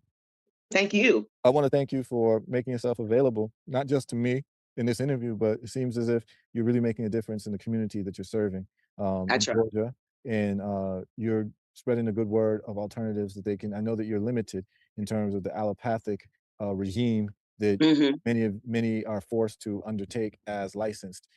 Thank you. I wanna thank you for making yourself available, not just to me in this interview, but it seems as if you're really making a difference in the community that you're serving, I in try. Georgia, and, you're spreading the good word of alternatives that they can. I know that you're limited in terms of the allopathic, regime that Hmm. many are forced to undertake as licensed,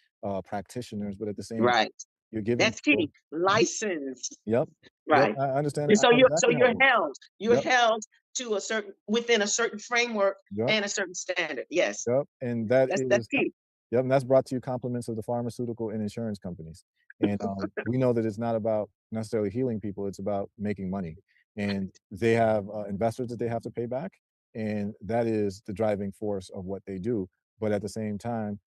practitioners, but at the same Right. you're giving That's people. key. Mhm. Licensed. Yep. Yep, Right. I understand. And I so know you're so exactly how it you're works. held. You're Yep, held to within a certain framework yep, and a certain standard. Yes. yep, and that That's is key. yep, and that's brought to you compliments of the pharmaceutical and insurance companies. And, we know that it's not about necessarily healing people, it's about making money. And they have, investors that they have to pay back, and that is the driving force of what they do. But at the same time,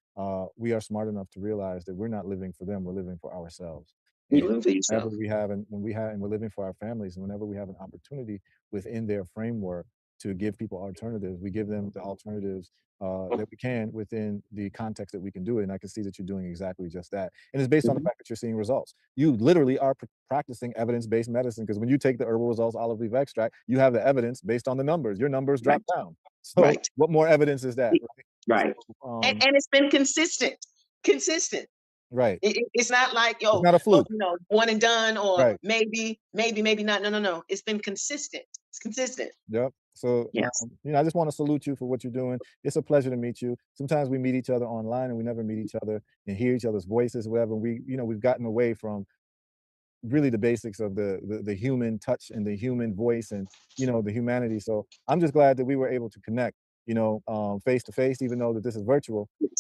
we are smart enough to realize that we're not living for them, we're living for ourselves. You And live for whenever yourself. we have and when we have and we're living for our families, and whenever we have an opportunity within their framework to give people alternatives, we give them the alternatives that we can within the context that we can do it. And I can see that you're doing exactly just that. And it's based on the Mhm. fact that you're seeing results. You literally are practicing evidence-based medicine because when you take the herbal results olive leaf extract, you have the evidence based on the numbers. Your numbers drop Right. down. So Right. what more evidence is that, right? So, Right. And it's been consistent. Consistent. Right. It's not like, It's not a fluke. one and done, or Right. maybe not. No. It's been consistent. It's consistent. Yep. So, Yes. I just want to salute you for what you're doing. It's a pleasure to meet you. Sometimes we meet each other online and we never meet each other and hear each other's voices, whatever. We've gotten away from really the basics of the human touch and the human voice and the humanity. So I'm just glad that we were able to connect, face to face, even though that this is virtual. Yes.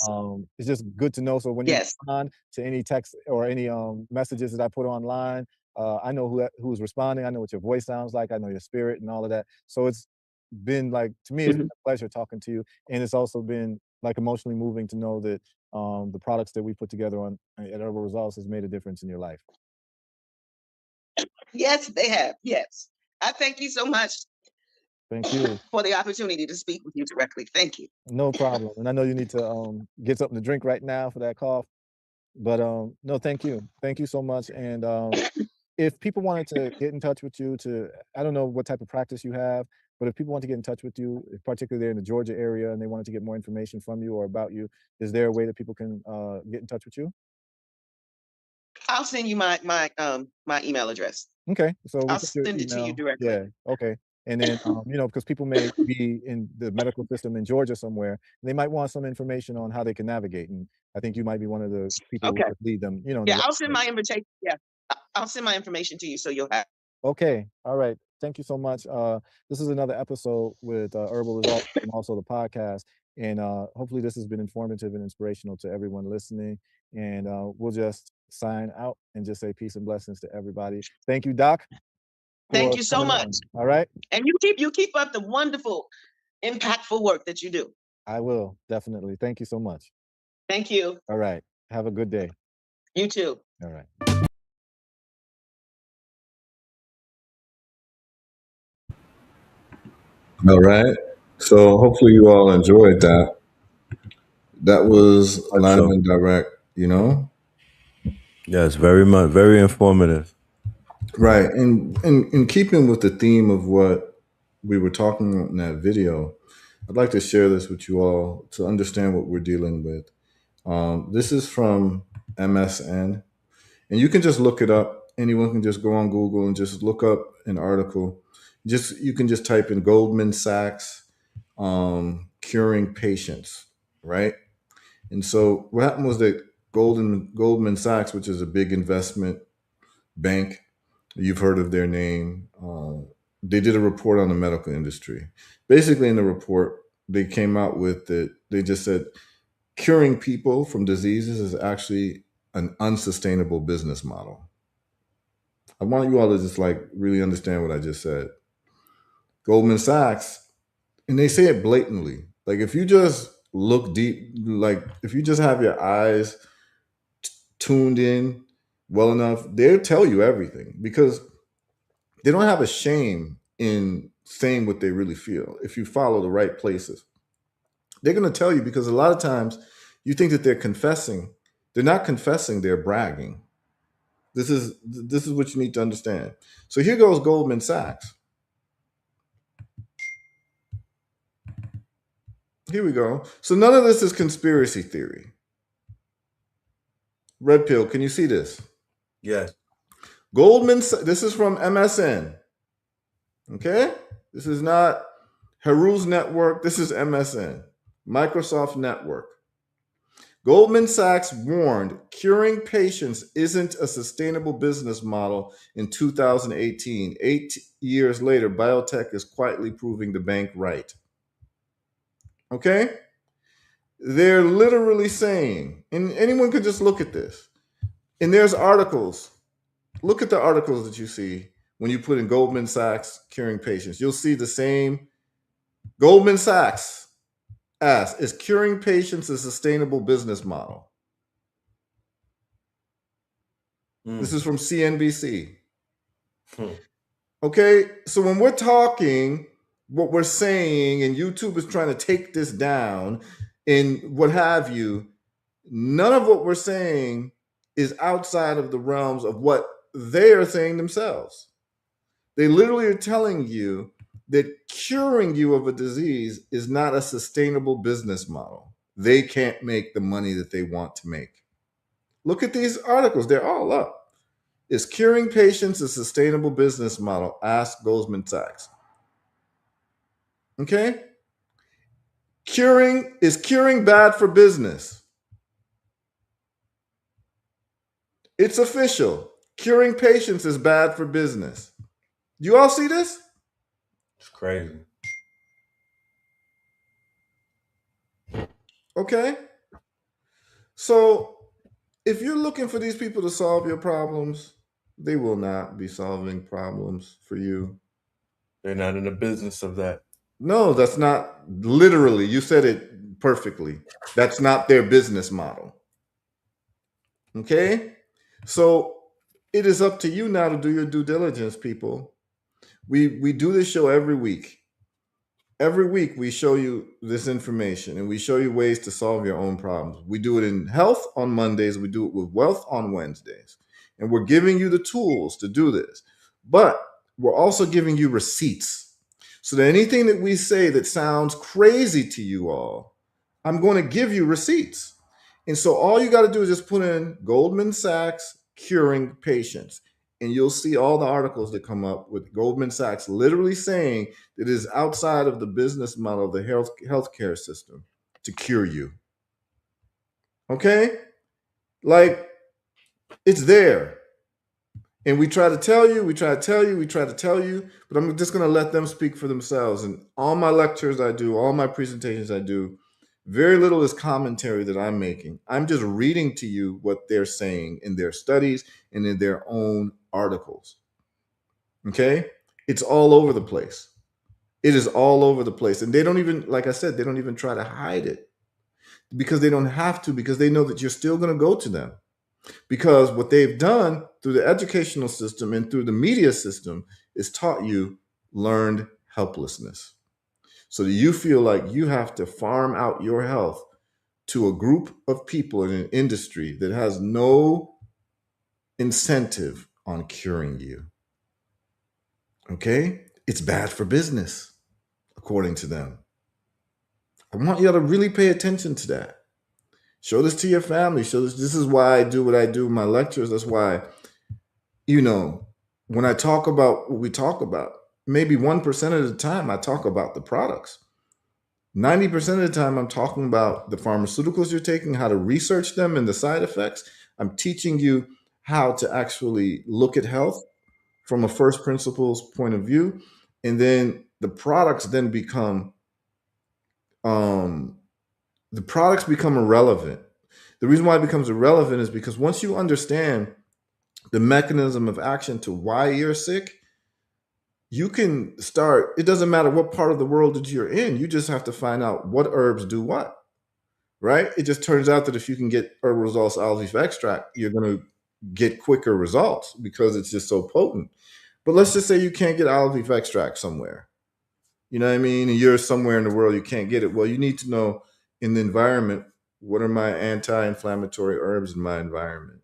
It's just good to know. So when you Yes. respond to any text or any messages that I put online, I know who's responding. I know what your voice sounds like. I know your spirit and all of that. So it's been like, to me, it's been Mhm. a pleasure talking to you, and it's also been like emotionally moving to know that the products that we put together on at Herbal Results has made a difference in your life. Yes, they have. Yes. I thank you so much Thank you. for the opportunity to speak with you directly. Thank you. No problem. And I know you need to get something to drink right now for that cough. But no, thank you. Thank you so much. And if people wanted to get in touch with you I don't know what type of practice you have, but if people want to get in touch with you, particularly they're in the Georgia area and they wanted to get more information from you or about you, is there a way that people can get in touch with you? I'll send you my email address. Okay. So we'll I'll put your send it to you email. directly. Yeah. Okay. And then, because people may be in the medical system in Georgia somewhere, they might want some information on how they can navigate. And I think you might be one of the people who Okay. could lead them, in the Yeah, right I'll send way. my invitation. Yeah. I'll send my information to you so you'll have. Okay. All right. Thank you so much. This is another episode with Herbal Results and also the podcast. And hopefully this has been informative and inspirational to everyone listening. And we'll just sign out and just say peace and blessings to everybody. Thank you, Doc, Thank for you so coming much. on. All right. And you keep up the wonderful, impactful work that you do. I will, definitely. Thank you so much. Thank you. All right. Have a good day. You too. All right. All right. So hopefully you all enjoyed that. That was Much live so. and direct, Yes, very informative. Right. And in keeping with the theme of what we were talking in that video, I'd like to share this with you all to understand what we're dealing with. This is from MSN, and you can just look it up. Anyone can just go on Google and just look up an article. You can just type in Goldman Sachs curing patients, right? And so what happened was that Goldman Sachs, which is a big investment bank, you've heard of their name. They did a report on the medical industry. Basically, in the report, they came out with that. They just said curing people from diseases is actually an unsustainable business model. I want you all to just really understand what I just said. Goldman Sachs, and they say it blatantly. Like if you just look deep, like if you just have your eyes tuned in well enough, they'll tell you everything because they don't have a shame in saying what they really feel. If you follow the right places, they're going to tell you because a lot of times you think that they're confessing. They're not confessing, they're bragging. This is what you need to understand. So here goes Goldman Sachs. Here we go. So none of this is conspiracy theory. Red pill, can you see this? Yes. This is from MSN. Okay? This is not Haru's network. This is MSN, Microsoft Network. Goldman Sachs warned curing patients isn't a sustainable business model in 2018. 8 years later, biotech is quietly proving the bank right. Okay? They're literally saying, and anyone could just look at this, and there's articles. Look at the articles that you see when you put in Goldman Sachs curing patients. You'll see the same. Goldman Sachs asks, is curing patients a sustainable business model? This is from CNBC. Okay, so when we're talking, what we're saying, and YouTube is trying to take this down and what have you, none of what we're saying is outside of the realms of what they are saying themselves. They literally are telling you that curing you of a disease is not a sustainable business model. They can't make the money that they want to make. Look at these articles. They're all up. Is curing patients a sustainable business model? Ask Goldman Sachs. Okay? Is curing bad for business? It's official. Curing patients is bad for business. You all see this? It's crazy. Okay. So if you're looking for these people to solve your problems, they will not be solving problems for you. They're not in the business of that. No, that's not literally. You said it perfectly. That's not their business model. Okay? So it is up to you now to do your due diligence, people. We do this show every week. Every week we show you this information and we show you ways to solve your own problems. We do it in health on Mondays, we do it with wealth on Wednesdays. And we're giving you the tools to do this. But we're also giving you receipts. So that anything that we say that sounds crazy to you all, I'm going to give you receipts. And so all you got to do is just put in Goldman Sachs curing patients. And you'll see all the articles that come up with Goldman Sachs literally saying that it is outside of the business model of the healthcare system to cure you. Okay? Like, it's there. And we try to tell you, but I'm just going to let them speak for themselves. And all my lectures I do, all my presentations I do, very little is commentary that I'm making. I'm just reading to you what they're saying in their studies and in their own articles. Okay? It's all over the place. It is all over the place. And they don't even, like I said, they don't even try to hide it because they don't have to, because they know that you're still going to go to them. Because what they've done through the educational system and through the media system is taught you learned helplessness. So that you feel like you have to farm out your health to a group of people in an industry that has no incentive on curing you. Okay? It's bad for business, according to them. I want you to really pay attention to that. Show this to your family. Show this. This is why I do what I do in my lectures. That's why, when I talk about what we talk about, maybe 1% of the time I talk about the products. 90% of the time I'm talking about the pharmaceuticals you're taking, how to research them and the side effects. I'm teaching you how to actually look at health from a first principles point of view. And then the products then become irrelevant. The reason why it becomes irrelevant is because once you understand the mechanism of action to why you're sick, you can start. It doesn't matter what part of the world that you're in. You just have to find out what herbs do what, right? It just turns out that if you can get herbal results olive leaf extract, you're going to get quicker results because it's just so potent. But let's just say you can't get olive leaf extract somewhere. You know what I mean? And you're somewhere in the world you can't get it. Well, you need to know in the environment, what are my anti-inflammatory herbs in my environment?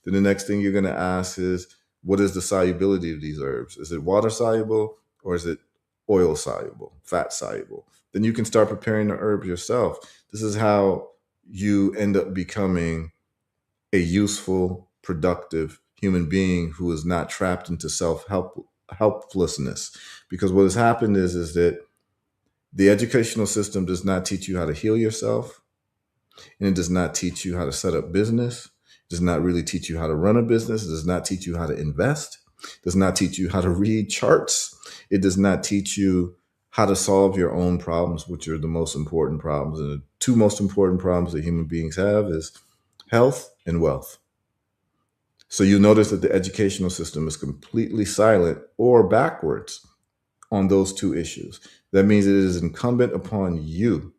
Then the next thing you're going to ask is, what is the solubility of these herbs? Is it water soluble or is it oil soluble, fat soluble? Then you can start preparing the herb yourself. This is how you end up becoming a useful, productive human being who is not trapped into helplessness. Because what has happened is that the educational system does not teach you how to heal yourself, and it does not teach you how to set up business. It does not really teach you how to run a business. It does not teach you how to invest. It does not teach you how to read charts. It does not teach you how to solve your own problems, which are the most important problems. And the two most important problems that human beings have is health and wealth. So you notice that the educational system is completely silent or backwards on those two issues. That means it is incumbent upon you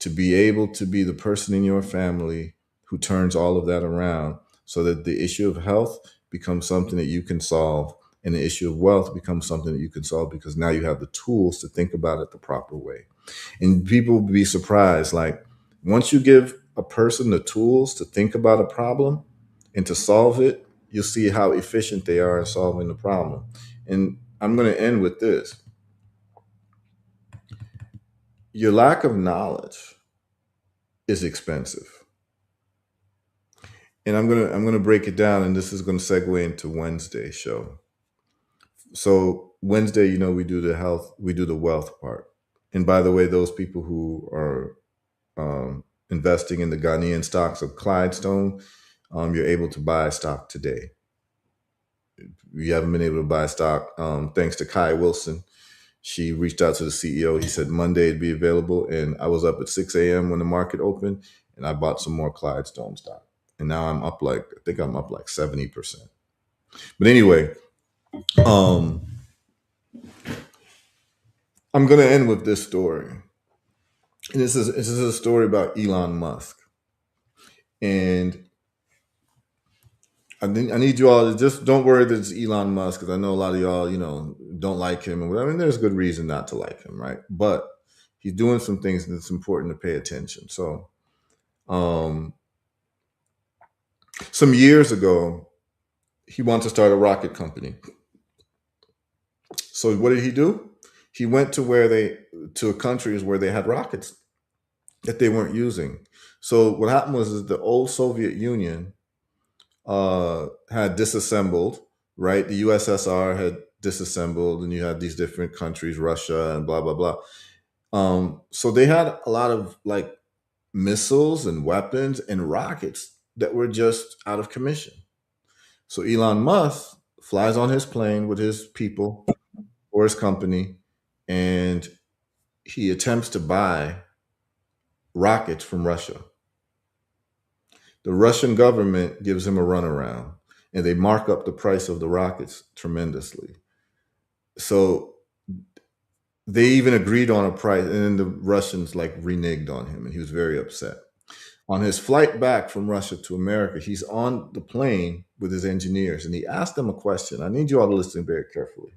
to be able to be the person in your family who turns all of that around so that the issue of health becomes something that you can solve and the issue of wealth becomes something that you can solve because now you have the tools to think about it the proper way. And people will be surprised. Like, once you give a person the tools to think about a problem and to solve it, you'll see how efficient they are in solving the problem. And I'm going to end with this. Your lack of knowledge is expensive. And I'm gonna break it down, and this is gonna segue into Wednesday's show. So Wednesday, we do the wealth part. And by the way, those people who are investing in the Ghanaian stocks of Clydestone, you're able to buy stock today. You haven't been able to buy stock, thanks to Kai Wilson. She reached out to the CEO. He said Monday it'd be available, and I was up at 6 a.m. when the market opened, and I bought some more Clydestone stock. And now I'm up I think I'm up like 70%. But anyway, I'm gonna end with this story. And this is a story about Elon Musk. And I need you all to just don't worry that it's Elon Musk, because I know a lot of y'all, don't like him. And I mean, there's good reason not to like him, right? But he's doing some things that's important to pay attention. So, some years ago, he wanted to start a rocket company. So what did he do? He went to countries where they had rockets that they weren't using. So what happened was the old Soviet Union had disassembled, right? The USSR had disassembled, and you had these different countries, Russia and blah, blah, blah. So they had a lot of like missiles and weapons and rockets that were just out of commission. So Elon Musk flies on his plane with his people or his company, and he attempts to buy rockets from Russia. The Russian government gives him a runaround, and they mark up the price of the rockets tremendously. So they even agreed on a price, and then the Russians reneged on him, and he was very upset. On his flight back from Russia to America, he's on the plane with his engineers, and he asked them a question. I need you all to listen very carefully.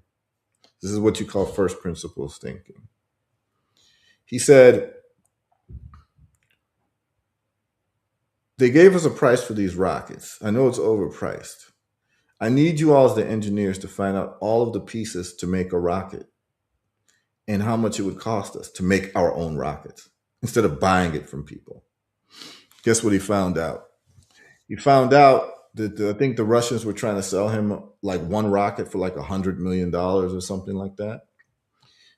This is what you call first principles thinking. He said, they gave us a price for these rockets. I know it's overpriced. I need you all as the engineers to find out all of the pieces to make a rocket and how much it would cost us to make our own rockets instead of buying it from people. Guess what he found out? He found out that I think the Russians were trying to sell him one rocket for $100 million or something like that.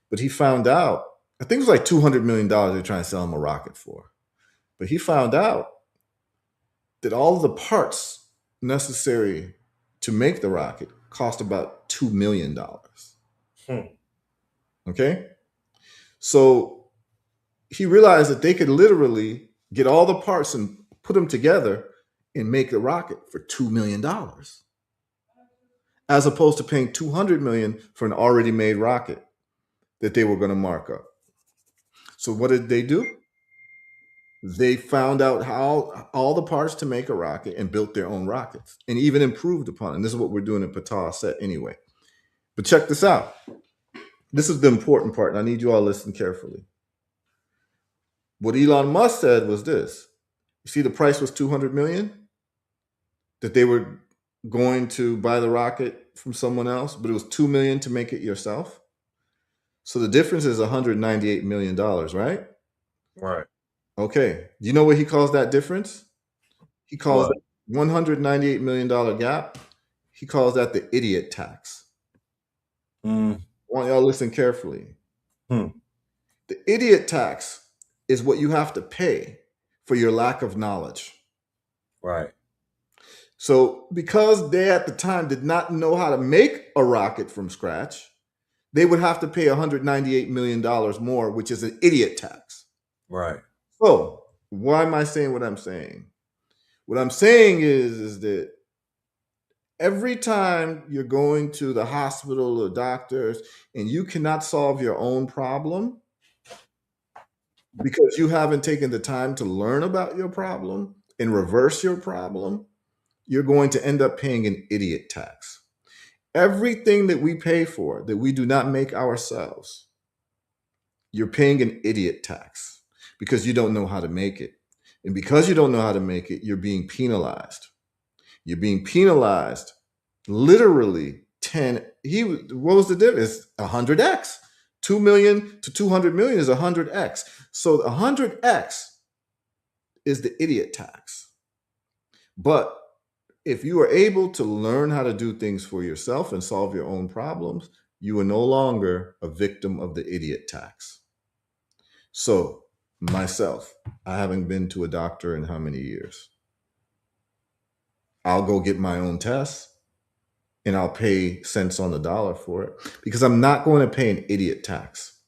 But he found out, I think it was $200 million they're trying to sell him a rocket for. But he found out that all of the parts necessary to make the rocket cost about $2 million. Okay? So he realized that they could literally get all the parts and put them together and make a rocket for $2 million, as opposed to paying $200 million for an already made rocket that they were going to mark up. So what did they do? They found out how all the parts to make a rocket and built their own rockets and even improved upon it. And this is what we're doing in Ptah Set anyway. But check this out. This is the important part, and I need you all to listen carefully. What Elon Musk said was this. You see, the price was $200 million that they were going to buy the rocket from someone else, but it was $2 million to make it yourself. So the difference is $198 million, right? Right. Okay. Do you know what he calls that difference? He calls that $198 million gap. He calls that the idiot tax. I want y'all to listen carefully. The idiot tax is what you have to pay for your lack of knowledge. Right. So because they at the time did not know how to make a rocket from scratch, they would have to pay $198 million more, which is an idiot tax. Right. So why am I saying what I'm saying? What I'm saying is that every time you're going to the hospital or doctors and you cannot solve your own problem because you haven't taken the time to learn about your problem and reverse your problem, you're going to end up paying an idiot tax. Everything that we pay for that we do not make ourselves, you're paying an idiot tax because you don't know how to make it. And because you don't know how to make it, you're being penalized. You're being penalized literally what was the difference? 100x. 2 million to 200 million is 100x. So 100x is the idiot tax. But if you are able to learn how to do things for yourself and solve your own problems, you are no longer a victim of the idiot tax. So, myself, I haven't been to a doctor in how many years? I'll go get my own tests and I'll pay cents on the dollar for it because I'm not going to pay an idiot tax.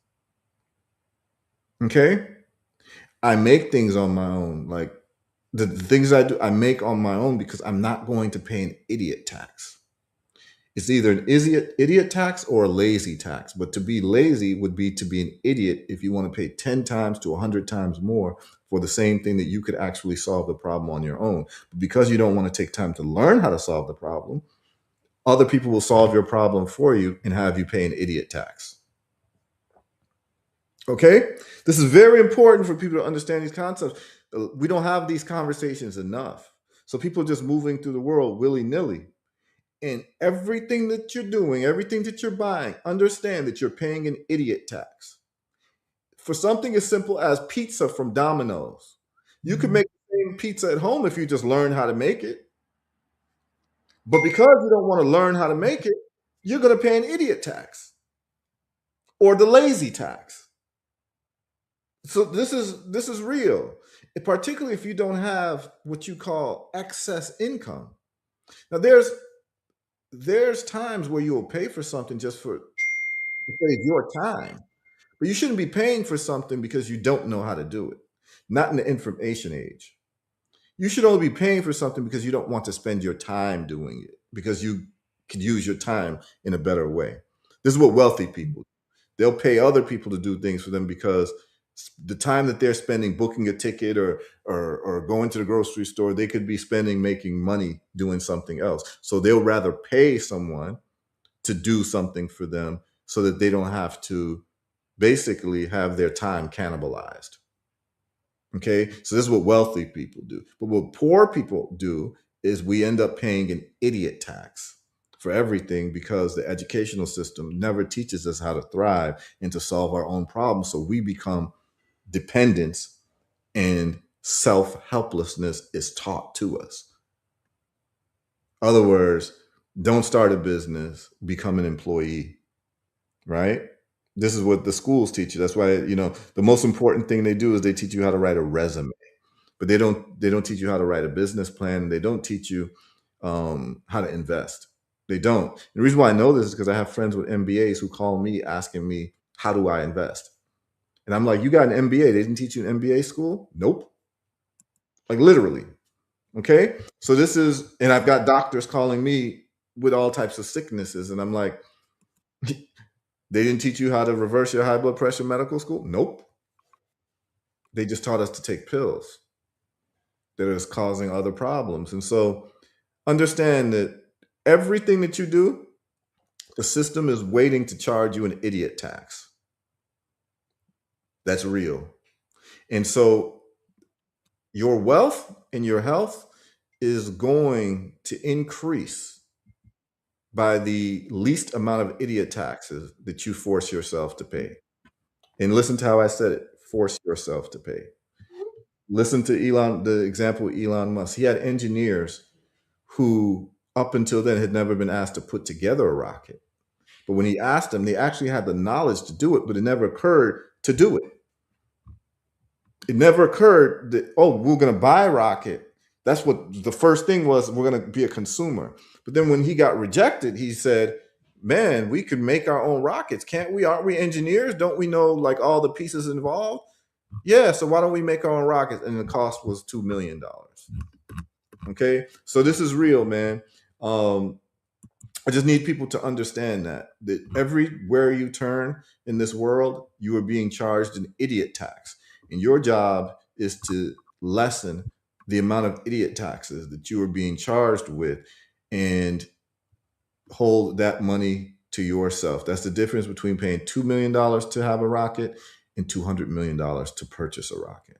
Okay? I make things on my own. Like the things I do, I make on my own because I'm not going to pay an idiot tax. It's either an idiot tax or a lazy tax. But to be lazy would be to be an idiot if you want to pay 10 times to 100 times more for the same thing that you could actually solve the problem on your own. But because you don't want to take time to learn how to solve the problem, other people will solve your problem for you and have you pay an idiot tax. Okay? This is very important for people to understand these concepts. We don't have these conversations enough. So people are just moving through the world willy-nilly. And everything that you're doing, everything that you're buying, understand that you're paying an idiot tax. For something as simple as pizza from Domino's, you could make the same pizza at home if you just learn how to make it. But because you don't want to learn how to make it, you're going to pay an idiot tax or the lazy tax. So this is real, particularly if you don't have what you call excess income. Now there's times where you'll pay for something just to save your time, but you shouldn't be paying for something because you don't know how to do it. Not in the information age. You should only be paying for something because you don't want to spend your time doing it, because you could use your time in a better way. This is what wealthy people do. They'll pay other people to do things for them because the time that they're spending booking a ticket or going to the grocery store, they could be spending making money doing something else. So they'll rather pay someone to do something for them so that they don't have to basically have their time cannibalized. Okay, so this is what wealthy people do. But what poor people do is we end up paying an idiot tax for everything because the educational system never teaches us how to thrive and to solve our own problems. So we become dependents and self-helplessness is taught to us. Other words, don't start a business, become an employee, right? This is what the schools teach you. That's why, the most important thing they do is they teach you how to write a resume, but they don't teach you how to write a business plan. They don't teach you how to invest. They don't. And the reason why I know this is because I have friends with MBAs who call me asking me, how do I invest? And I'm like, you got an MBA. They didn't teach you in MBA school? Nope. Like literally. Okay. So and I've got doctors calling me with all types of sicknesses. And I'm like, they didn't teach you how to reverse your high blood pressure in medical school? Nope. They just taught us to take pills that is causing other problems. And so understand that everything that you do, the system is waiting to charge you an idiot tax. That's real. And so your wealth and your health is going to increase by the least amount of idiot taxes that you force yourself to pay. And listen to how I said it, force yourself to pay. Listen to the example of Elon Musk. He had engineers who up until then had never been asked to put together a rocket. But when he asked them, they actually had the knowledge to do it, but it never occurred to do it. It never occurred that, we're going to buy a rocket. That's what the first thing was. We're going to be a consumer. But then when he got rejected, he said, man, we could make our own rockets. Can't we? Aren't we engineers? Don't we know like all the pieces involved? Yeah. So why don't we make our own rockets? And the cost was $2 million. Okay. So this is real, man. I just need people to understand that everywhere you turn in this world, you are being charged an idiot tax. And your job is to lessen the amount of idiot taxes that you are being charged with and hold that money to yourself. That's the difference between paying $2 million to have a rocket and $200 million to purchase a rocket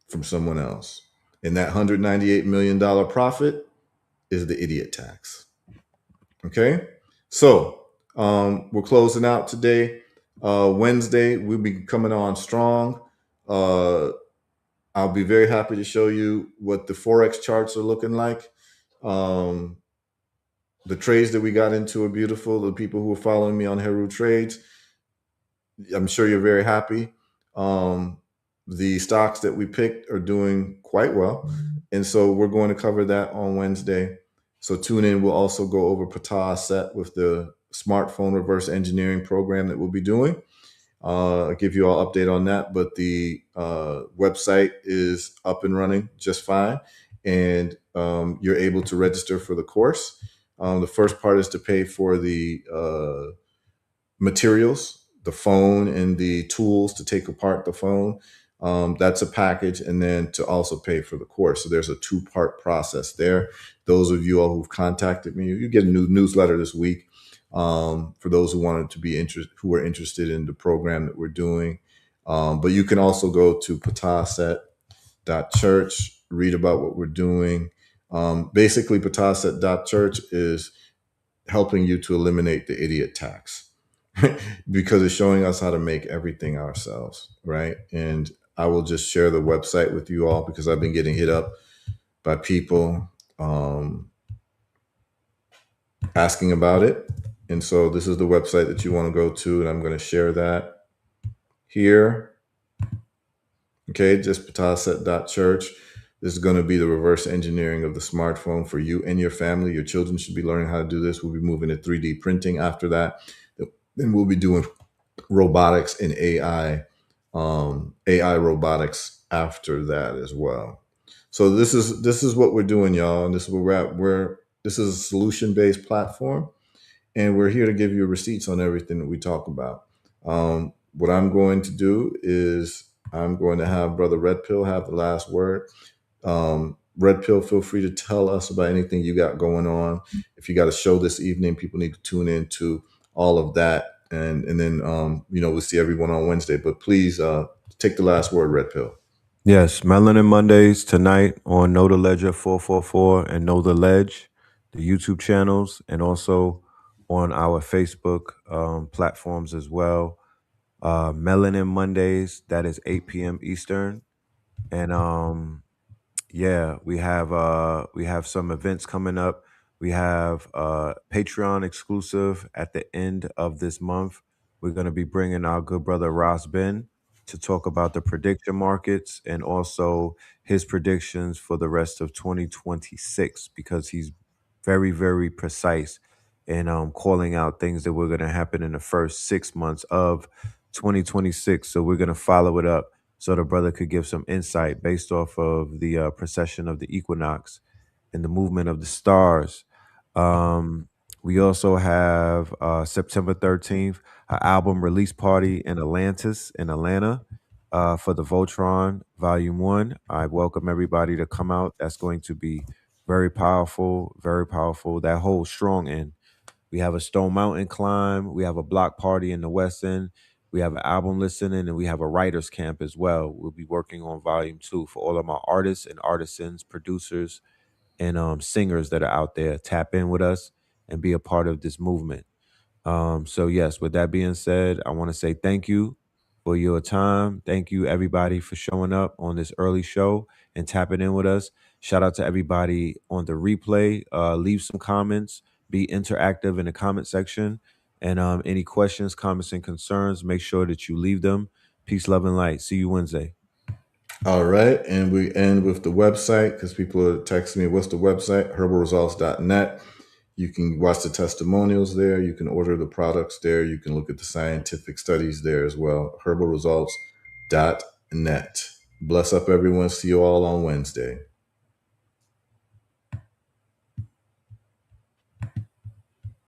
from someone else. And that $198 million profit is the idiot tax. Okay? So we're closing out today. Wednesday, we'll be coming on strong. I'll be very happy to show you what the Forex charts are looking like. The trades that we got into are beautiful. The people who are following me on Heru Trades, I'm sure you're very happy. The stocks that we picked are doing quite well. And so we're going to cover that on Wednesday. So tune in. We'll also go over Ptah Asset with the smartphone reverse engineering program that we'll be doing. I'll give you all update on that, but the website is up and running just fine. And you're able to register for the course. The first part is to pay for the materials, the phone and the tools to take apart the phone. That's a package, and then to also pay for the course. So there's a 2-part process there. Those of you all who've contacted me, you get a new newsletter this week. For those who wanted to be who were interested in the program that we're doing. But you can also go to ptahasset.church, read about what we're doing. Basically, ptahasset.church is helping you to eliminate the idiot tax because it's showing us how to make everything ourselves, right? And I will just share the website with you all because I've been getting hit up by people asking about it. And so this is the website that you want to go to, and I'm going to share that here. Okay, just ptahasset.church. This is going to be the reverse engineering of the smartphone for you and your family. Your children should be learning how to do this. We'll be moving to 3D printing after that. Then we'll be doing robotics and AI robotics after that as well. So this is what we're doing, y'all, and this is where we're at. This is a solution-based platform, and we're here to give you receipts on everything that we talk about. What I'm going to do is I'm going to have Brother Red Pill have the last word. Red Pill, feel free to tell us about anything you got going on. If you got a show this evening, people need to tune in to all of that. And then, we'll see everyone on Wednesday. But please take the last word, Red Pill. Yes, Melanin Mondays tonight on Know the Ledger 444 and Know the Ledge, the YouTube channels, and also on our Facebook platforms as well. Melanin Mondays, that is 8 p.m. Eastern. And we have some events coming up. We have Patreon exclusive at the end of this month. We're going to be bringing our good brother Ross Ben to talk about the prediction markets and also his predictions for the rest of 2026, because he's very, very precise in calling out things that were going to happen in the first 6 months of 2026. So we're going to follow it up so the brother could give some insight based off of the precession of the equinox and the movement of the stars. We also have September 13th, an album release party in Atlantis, in Atlanta, for the Voltron Volume 1. I welcome everybody to come out. That's going to be very powerful, very powerful. That whole strong end. We have a Stone Mountain climb. We have a block party in the West End. We have an album listening, and we have a writer's camp as well. We'll be working on Volume 2 for all of my artists and artisans, producers, and singers that are out there. Tap in with us and be a part of this movement. So yes, with that being said, I want to say thank you for your time. Thank you, everybody, for showing up on this early show and tapping in with us. Shout out to everybody on the replay. Leave some comments. Be interactive in the comment section. And any questions, comments, and concerns, make sure that you leave them. Peace, love, and light. See you Wednesday. All right. And we end with the website because people are texting me, what's the website? herbalresults.net. You can watch the testimonials there. You can order the products there. You can look at the scientific studies there as well. herbalresults.net. Bless up, everyone. See you all on Wednesday.